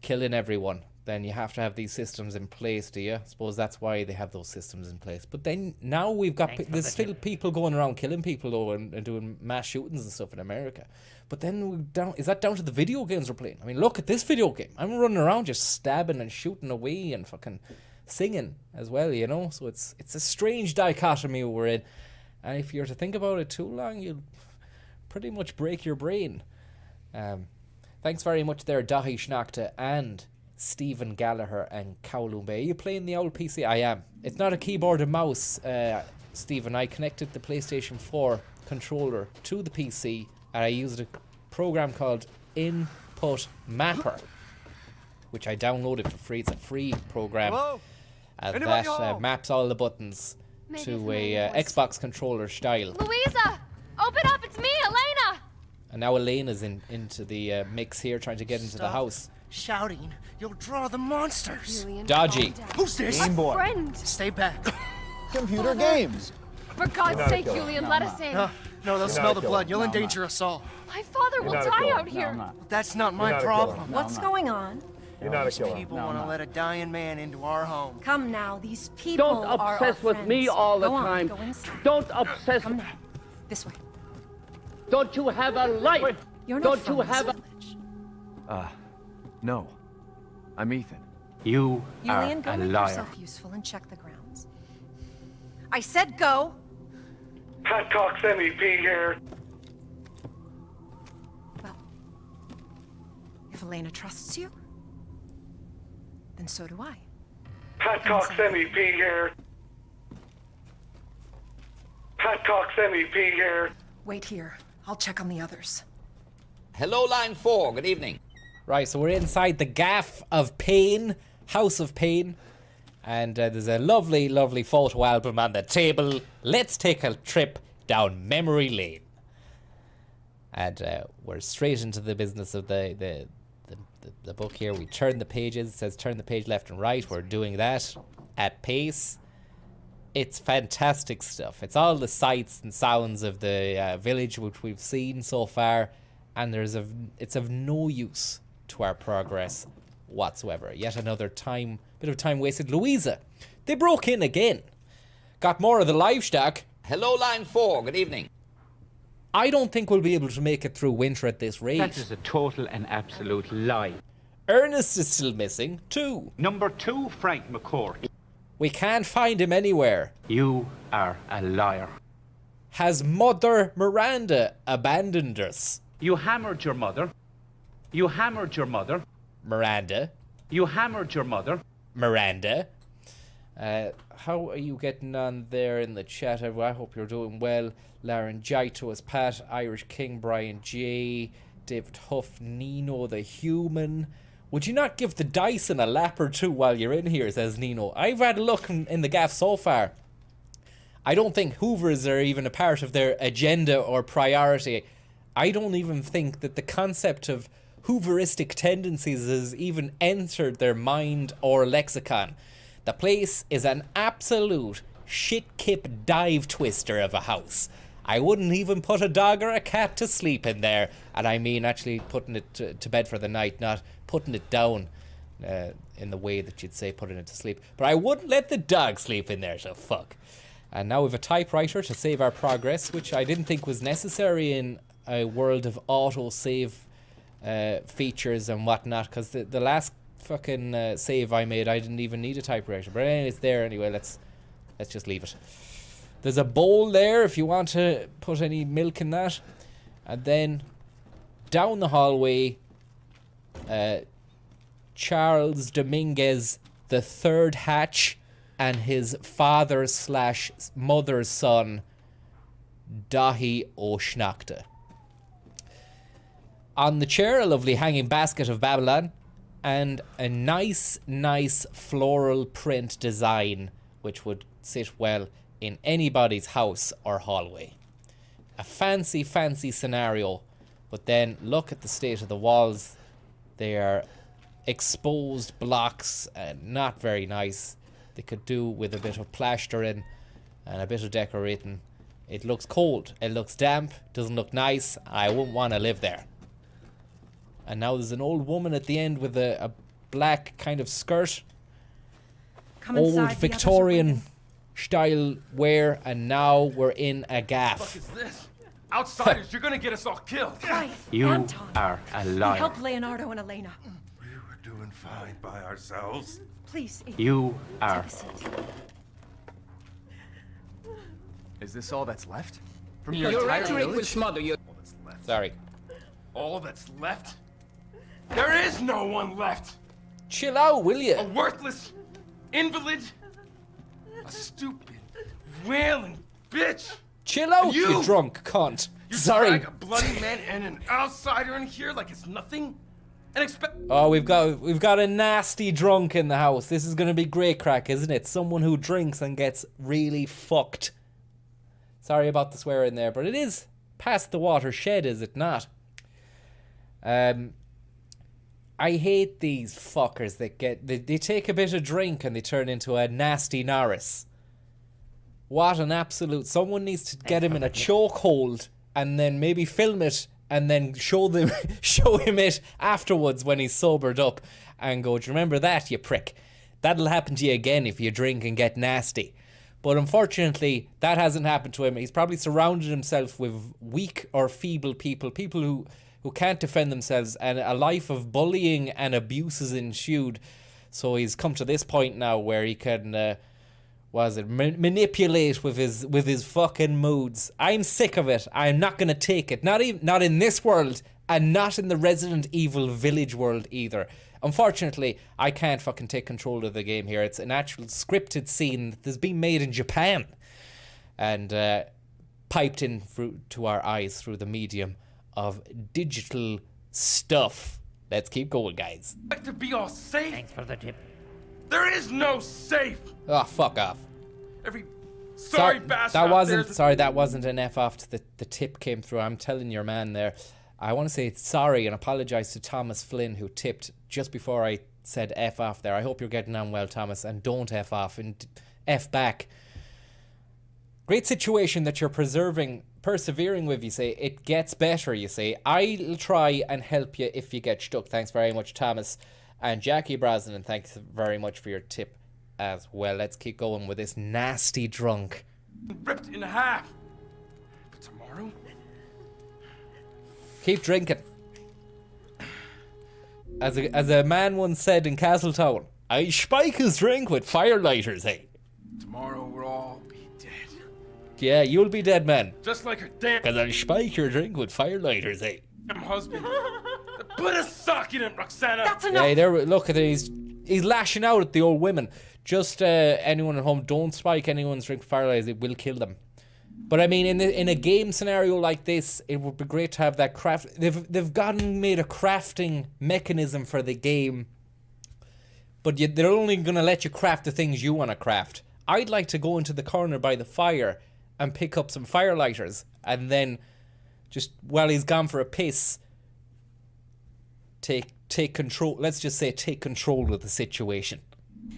killing everyone, then you have to have these systems in place, do you? I suppose that's why they have those systems in place. But then now we've got, there's still people going around killing people though, and doing mass shootings and stuff in America. But then is that down to the video games we're playing? I mean, look at this video game. I'm running around just stabbing and shooting away and fucking singing as well, so it's a strange dichotomy we're in, and if you're to think about it too long, you'll pretty much break your brain. Thanks very much there, Dahi Schnakta and Stephen Gallagher and Kowloon Bay. Are you playing the old PC? I am. It's not a keyboard and mouse, Stephen. I connected the PlayStation 4 controller to the PC, and I used a program called Input Mapper, which I downloaded for free. It's a free program. Hello? And that maps all the buttons to a Xbox controller style. Louisa! Open up! It's me, Elena! And now Elena's into the mix here, trying to get into the house. Shouting, you'll draw the monsters. Julian, Dodgy. Who's this? Game Boy. Friend. Stay back. Computer games. For God's sake, Julian, let us in. No, they'll smell the blood. You'll endanger us all. My father will die out here. That's not my problem. What's going on? You're not a killer. These people want to let a dying man into our home. Come now, these people Don't are obsess our with me friends. all the Go on, time. go inside. Don't obsess. Come now. This way. Don't you have a life? You're not Don't from you this have a... village. No. I'm Ethan. You Julian, go are a make liar. yourself useful and check the grounds. I said go. Pat Cox MEP here. Well, if Elena trusts you, then so do I. Pat Cox MEP here. Pat Cox MEP here. Wait here. I'll check on the others. Hello, Line 4. Good evening. Right, so we're inside the Gaff of Pain, House of Pain. And there's a lovely, lovely photo album on the table. Let's take a trip down memory lane. And we're straight into the business of the book here. We turn the pages. It says turn the page left and right. We're doing that at pace. It's fantastic stuff. It's all the sights and sounds of the village which we've seen so far, and it's of no use to our progress whatsoever. Yet another bit of time wasted. Louisa, they broke in again. Got more of the livestock. Hello, line 4. Good evening. I don't think we'll be able to make it through winter at this rate. That is a total and absolute lie. Ernest is still missing, too. Number 2, Frank McCourt. We can't find him anywhere. You are a liar. Has Mother Miranda abandoned us? You hammered your mother. You hammered your mother. Miranda. You hammered your mother. Miranda. How are you getting on there in the chat? I hope you're doing well. Laryngitis, Pat, Irish King, Brian J, David Huff, Nino the Human. Would you not give the Dyson a lap or two while you're in here, says Nino. I've had a look in the gaff so far. I don't think Hoovers are even a part of their agenda or priority. I don't even think that the concept of Hooveristic tendencies has even entered their mind or lexicon. The place is an absolute shit-kip dive twister of a house. I wouldn't even put a dog or a cat to sleep in there. And I mean actually putting it to bed for the night, not putting it down in the way that you'd say putting it to sleep. But I wouldn't let the dog sleep in there, so fuck. And now we have a typewriter to save our progress, which I didn't think was necessary in a world of auto-save features and whatnot, because the last fucking save I made, I didn't even need a typewriter. But anyway, it's there anyway. Let's just leave it. There's a bowl there if you want to put any milk in that. And then down the hallway, Charles Dominguez, the third hatch, and his father/mother's son, Dahi O'Shnachta. On the chair, a lovely hanging basket of Babylon, and a nice floral print design, which would sit well in anybody's house or hallway. A fancy scenario, but then look at the state of the walls. They are exposed blocks and not very nice. They could do with a bit of plastering and a bit of decorating. It looks cold, it looks damp, doesn't look nice. I wouldn't want to live there. And now there's an old woman at the end with a black kind of skirt. Old Victorian style wear, and now we're in a gaff. What the fuck is this? Outsiders, you're gonna get us all killed. Quiet. You Anton. are a liar. Help Leonardo and Elena. We were doing fine by ourselves. Please. You are. Is this all that's left? From Your entire rhetoric will village? smother you. All that's left. Sorry. All that's left? There is no one left. Chill out, will A you? worthless invalid. A stupid, wailing bitch. Chill out, you You- drunk cunt. You Sorry. drag a bloody man and an outsider in here like it's nothing, and expect. Oh, we've got a nasty drunk in the house. This is gonna be great crack, isn't it? Someone who drinks and gets really fucked. Sorry about the swearing there, but it is past the watershed, is it not? I hate these fuckers that they take a bit of drink and they turn into a nasty Norris. What an absolute... Someone needs to get him in a chokehold and then maybe film it and then show him it afterwards when he's sobered up and go, do you remember that, you prick? That'll happen to you again if you drink and get nasty. But unfortunately, that hasn't happened to him. He's probably surrounded himself with weak or feeble people who can't defend themselves, and a life of bullying and abuse has ensued. So he's come to this point now where he can, manipulate with his fucking moods. I'm sick of it. I'm not gonna take it. Not in this world, and not in the Resident Evil Village world either. Unfortunately, I can't fucking take control of the game here. It's an actual scripted scene that has been made in Japan and piped in to our eyes through the medium of digital stuff. Let's keep going, guys. Like to be all safe. Thanks for the tip. There is no safe. Oh, fuck off. Every Sorry, bastard. That wasn't. Sorry, that wasn't an F off. The tip came through. I'm telling your man there. I want to say sorry and apologise to Thomas Flynn, who tipped just before I said F off there. I hope you're getting on well, Thomas, and don't F off and F back. Great situation that you're persevering with, you say. It gets better, you say. I'll try and help you if you get stuck. Thanks very much, Thomas. And Jackie Brosnan, thanks very much for your tip as well. Let's keep going with this nasty drunk. Ripped in half. But tomorrow? Keep drinking. As a man once said in Castletown, I spike his drink with firelighters, hey. Tomorrow we'll all be dead. Yeah, you'll be dead, man. Just like her damn. Cause I'll spike your drink with firelighters, hey. Husband. Put a sock in him, Roxana. That's enough. Yeah, there. Look at it. He's lashing out at the old women. Just anyone at home, don't spike anyone's drink with firelighters. It will kill them. But I mean, in a game scenario like this, it would be great to have that craft. They've made a crafting mechanism for the game, but they're only gonna let you craft the things you want to craft. I'd like to go into the corner by the fire and pick up some firelighters, and then just while he's gone for a piss, take control. Let's just say take control of the situation.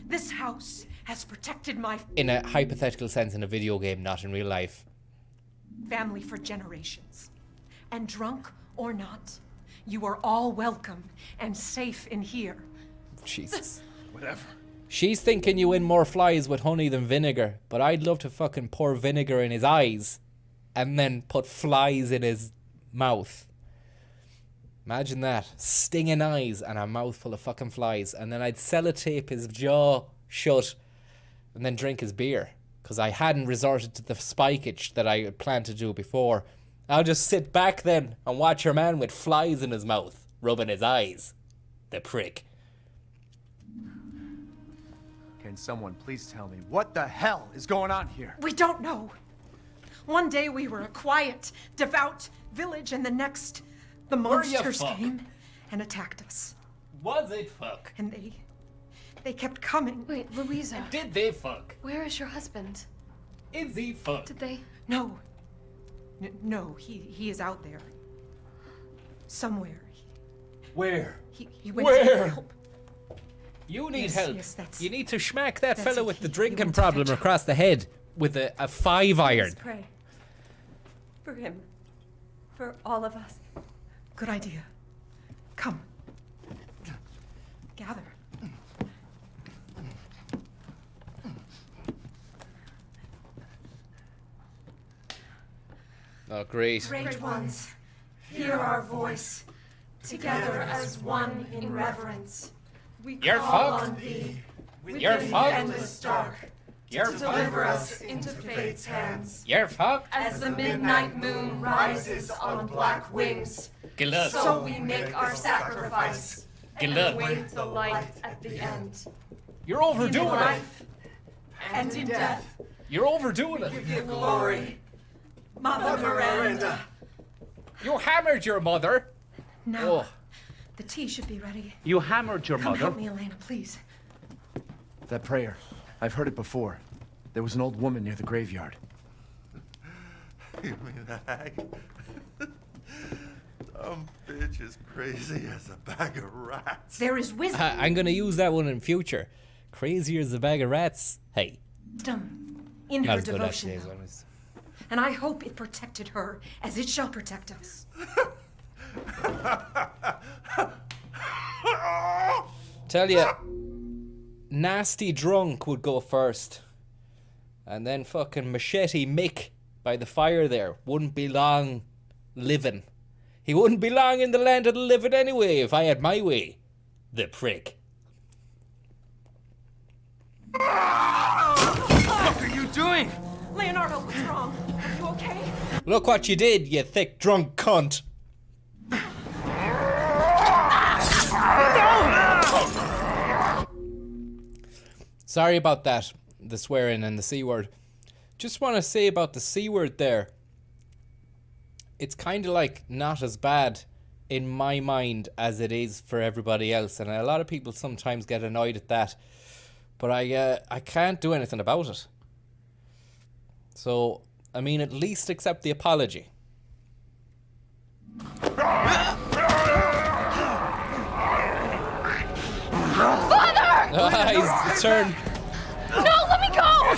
This house has protected my In a hypothetical sense, in a video game, not in real life. family for generations. And drunk or not, you are all welcome and safe in here. Jesus. Whatever. She's thinking you win more flies with honey than vinegar, but I'd love to fucking pour vinegar in his eyes and then put flies in his mouth. Imagine that. Stinging eyes and a mouth full of fucking flies. And then I'd sellotape his jaw shut and then drink his beer. Because I hadn't resorted to the spikeage that I had planned to do before. I'll just sit back then and watch your man with flies in his mouth, rubbing his eyes. The prick. Can someone please tell me what the hell is going on here? We don't know. One day we were a quiet, devout village, and the next, the monsters came and attacked us. Was it fuck? And they kept coming. Wait, Louisa. Did they fuck? Where is your husband? Is he fuck? Did they? No. No, he is out there. Somewhere. Where? He went to Where? help. You need Yes, help. yes, that's- You need to smack that that's fellow it. with the He drinking went to problem fetch across the head with a 5-iron. Let's pray. For him. For all of us. Good idea. Come. Gather. Oh, great. Great ones, hear our voice. Together as one in reverence. We You're call fucked. on thee. You're within the fucked. endless dark. You're to deliver fucked. us into fate's hands. You're fucked. As the midnight moon rises on black wings, Gilad. so we make our sacrifice and Gilad. await the light at the end. You're In overdoing it. life and in death, You're overdoing give it. you glory. Mother Miranda. You hammered your mother. Now, Oh. the tea should be ready. You hammered your Come mother. help me, Elena, please. That prayer. I've heard it before. There was an old woman near the graveyard. Give me the hag. Dumb bitch is crazy as a bag of rats. There is wisdom I'm gonna use that one in future. Crazy as a bag of rats. Hey. in Not her as good devotion, actually as though. one was. And I hope it protected her as it shall protect us. Tell you, Nasty Drunk would go first. And then fucking Machete Mick by the fire there wouldn't be long living. He wouldn't be long in the land of the living anyway if I had my way. The prick. What are you doing? Leonardo, what's wrong? Are you okay? Look what you did, you thick drunk cunt. Sorry about that, the swearing and the C word. Just want to say about the C word there. It's kind of like not as bad in my mind as it is for everybody else. And a lot of people sometimes get annoyed at that. But I can't do anything about it. So, I mean, at least accept the apology. Father! He's turned. No, let me go!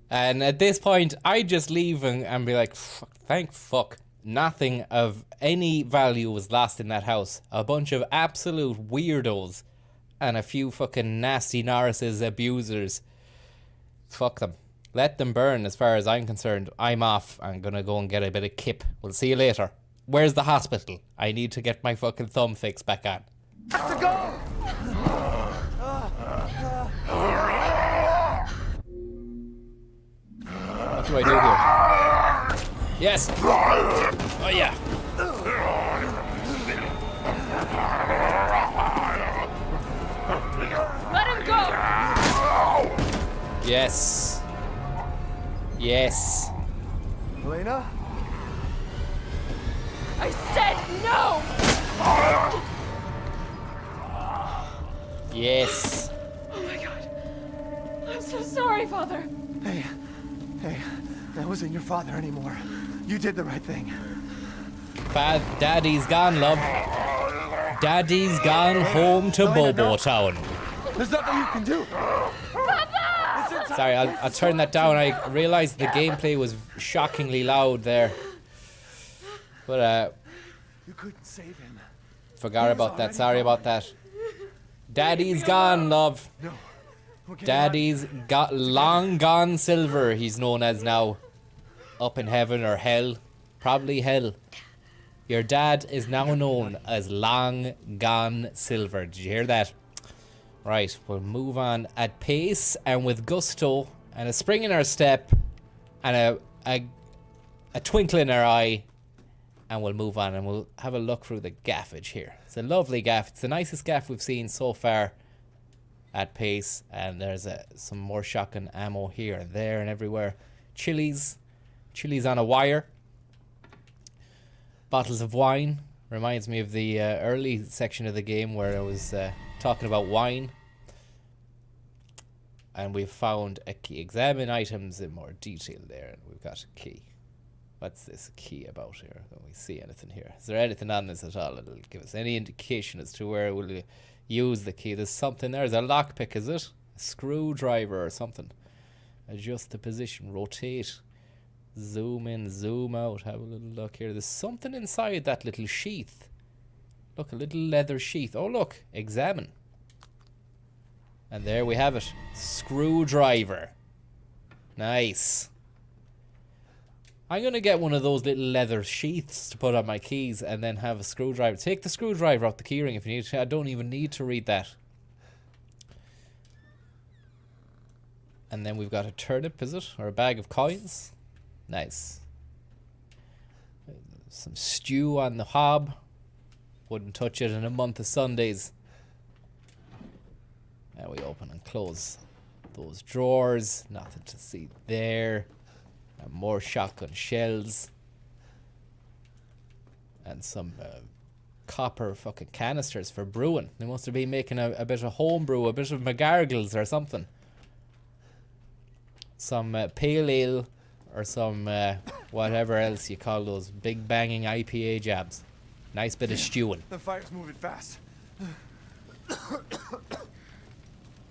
And at this point, I just leave and be like, thank fuck. Nothing of any value was lost in that house. A bunch of absolute weirdos and a few fucking nasty Norris's abusers. Fuck them. Let them burn as far as I'm concerned. I'm off. I'm gonna go and get a bit of kip. We'll see you later. Where's the hospital? I need to get my fucking thumb fixed back on. Have to go! What do I do here? Yes! Oh yeah! Let him go! Yes! Yes! Elena? I said no! Yes! Oh my god. I'm so sorry, Father. Hey, that wasn't your father anymore. You did the right thing. Daddy's gone, love. Daddy's gone home to Bobo Town. There's nothing you can do. Papa! Sorry, I'll turn that down. I realized the gameplay was shockingly loud there. But, you couldn't save him. Forgot about that. Sorry about that. Daddy's gone, love. No. Daddy's got long gone Silver, he's known as now. Up in heaven or hell. Probably hell. Your dad is now known as Long Gone Silver. Did you hear that? Right, we'll move on at pace and with gusto and a spring in our step and a twinkle in our eye, and we'll move on and we'll have a look through the gaffage here. It's a lovely gaff. It's the nicest gaff we've seen so far at pace, and there's some more shotgun ammo here and there and everywhere. Chilies on a wire. Bottles of wine. Reminds me of the early section of the game where I was talking about wine. And we've found a key. Examine items in more detail there, and we've got a key. What's this key about here? Don't we see anything here? Is there anything on this at all that'll give us any indication as to where we'll use the key? There's something there. There's a lockpick, is it? A screwdriver or something. Adjust the position. Rotate. Zoom in, zoom out. Have a little look here. There's something inside that little sheath. Look, a little leather sheath. Oh, look. Examine. And there we have it. Screwdriver. Nice. I'm going to get one of those little leather sheaths to put on my keys and then have a screwdriver. Take the screwdriver out the keyring if you need to. I don't even need to read that. And then we've got a turnip, is it? Or a bag of coins. Nice. Some stew on the hob. Wouldn't touch it in a month of Sundays. Now we open and close those drawers. Nothing to see there. And more shotgun shells. And some copper fucking canisters for brewing. They must have been making a bit of home brew, a bit of McGargles or something. Some pale ale or some whatever else you call those big banging IPA jabs. Nice bit of stewing. The fire's moving fast.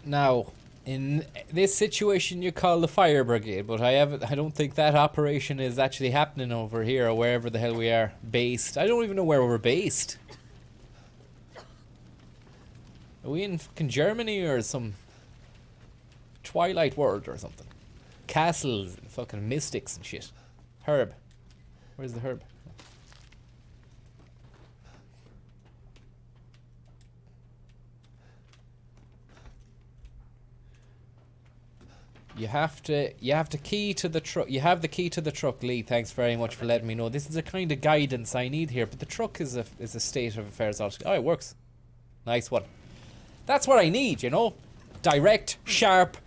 Now, in this situation, you call the fire brigade, but I don't think that operation is actually happening over here or wherever the hell we are based. I don't even know where we're based. Are we in fucking Germany or some Twilight world or something? Castles and fucking mystics and shit. Herb. Where's the herb? You have to key to the truck. You have the key to the truck, Lee. Thanks very much for letting me know. This is the kind of guidance I need here. But the truck is a state of affairs. Oh, it works. Nice one. That's what I need, you know. Direct, sharp.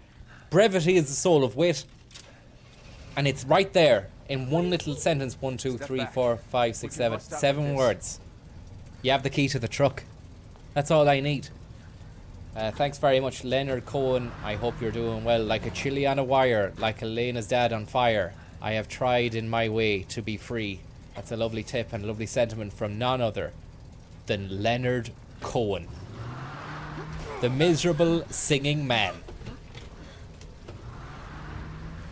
Brevity is the soul of wit. And it's right there in one little sentence. 1, 2, 3, 4, 5, 6, 7. 7 words. You have the key to the truck. That's all I need. Thanks very much, Leonard Cohen. I hope you're doing well. Like a chili on a wire, like Elena's dad on fire. I have tried in my way to be free. That's a lovely tip and a lovely sentiment from none other than Leonard Cohen. The miserable singing man.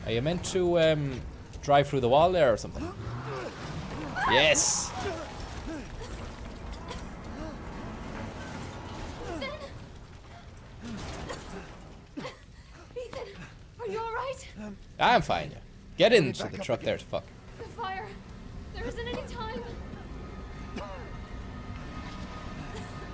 Are you meant to drive through the wall there or something? Yes! Ethan, are you alright? I'm fine. Get into the truck there to fuck. The fire. There isn't any time.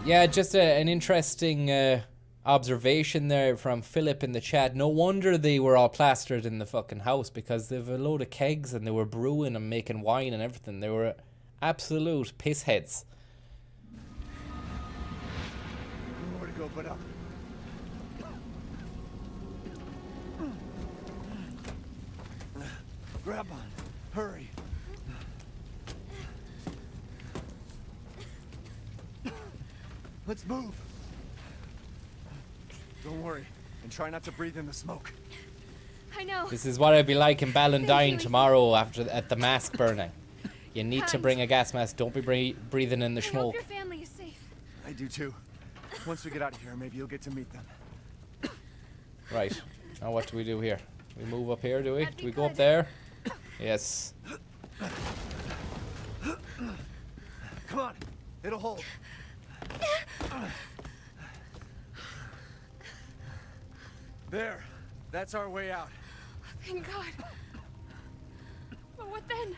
Yeah, just an interesting observation there from Philip in the chat. No wonder they were all plastered in the fucking house, because they've a load of kegs and they were brewing and making wine and everything. They were absolute pissheads. More to go, but up. Grab on. Hurry. Let's move. Don't worry, and try not to breathe in the smoke. I know. This is what I'd be like in Ballantyne tomorrow at the mask burning. You need to bring a gas mask. Don't be breathing in the I hope smoke. your family is safe. I do too. Once we get out of here, maybe you'll get to meet them. Right. Now what do we do here? We move up here, do we? That'd Do we be go up good. there? Yes. Come on, it'll hold. There, that's our way out. Thank God. But what then?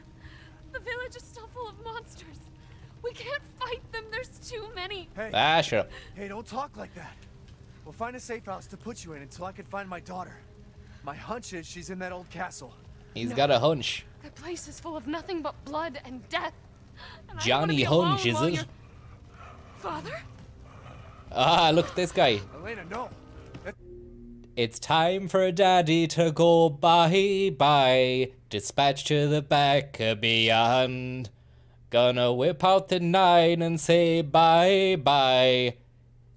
The village is still full of monsters. We can't fight them. There's too many. Hey, Shut up. hey, don't talk like that. We'll find a safe house to put you in until I can find my daughter. My hunch is she's in that old castle. He's got a hunch. That place is full of nothing but blood and death. And Johnny I don't wanna Hunch, be is alone it? while Father? Ah, look at this guy. Elena, no. It's time for Daddy to go bye-bye. Dispatch to the back of beyond. Gonna whip out the 9 and say bye-bye.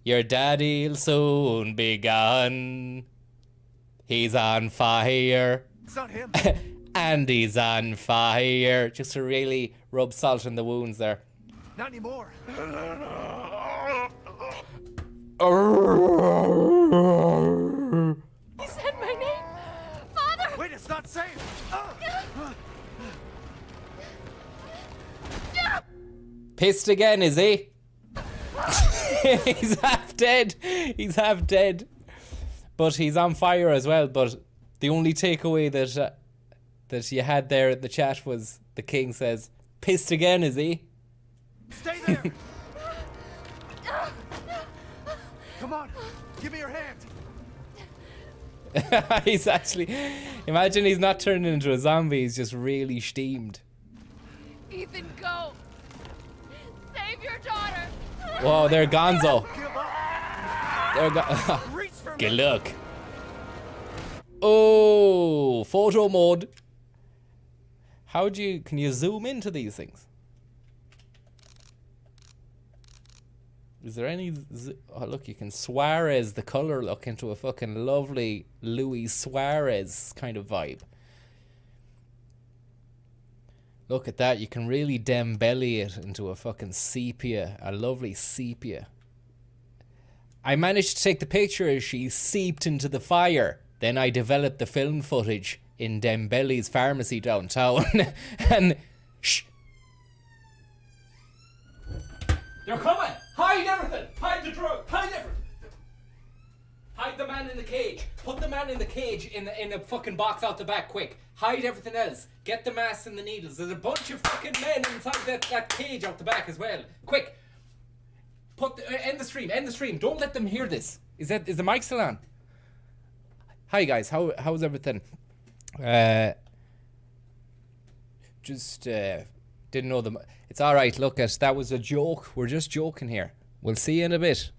Your daddy'll soon be gone. He's on fire. It's not him. And he's on fire. Just to really rub salt in the wounds there. Not anymore. He said my name. Father! Wait, it's not safe. Pissed again, is he? He's half dead. He's half dead. But he's on fire as well. But the only takeaway that you had there at the chat was the king says, pissed again, is he? Stay there. Come on, give me your hand. He's actually... Imagine he's not turning into a zombie. He's just really steamed. Ethan, go. Save your daughter. Whoa, they're gonzo. They're good luck. Oh, photo mode. How do you... Can you zoom into these things? Is there any... Oh, look, you can Suarez the color look into a fucking lovely Luis Suarez kind of vibe. Look at that. You can really Dembele it into a fucking sepia. A lovely sepia. I managed to take the picture as she seeped into the fire. Then I developed the film footage in Dembele's pharmacy downtown. And... Shh. They're coming! Hide everything! Hide the drug! Hide everything! Hide the man in the cage! Put the man in the cage in a fucking box out the back, quick! Hide everything else! Get the masks and the needles. There's a bunch of fucking men inside that cage out the back as well. Quick! End the stream. Don't let them hear this. Is the mic still on? Hi guys, how's everything? Didn't know them. It's alright, look, that was a joke. We're just joking here. We'll see you in a bit.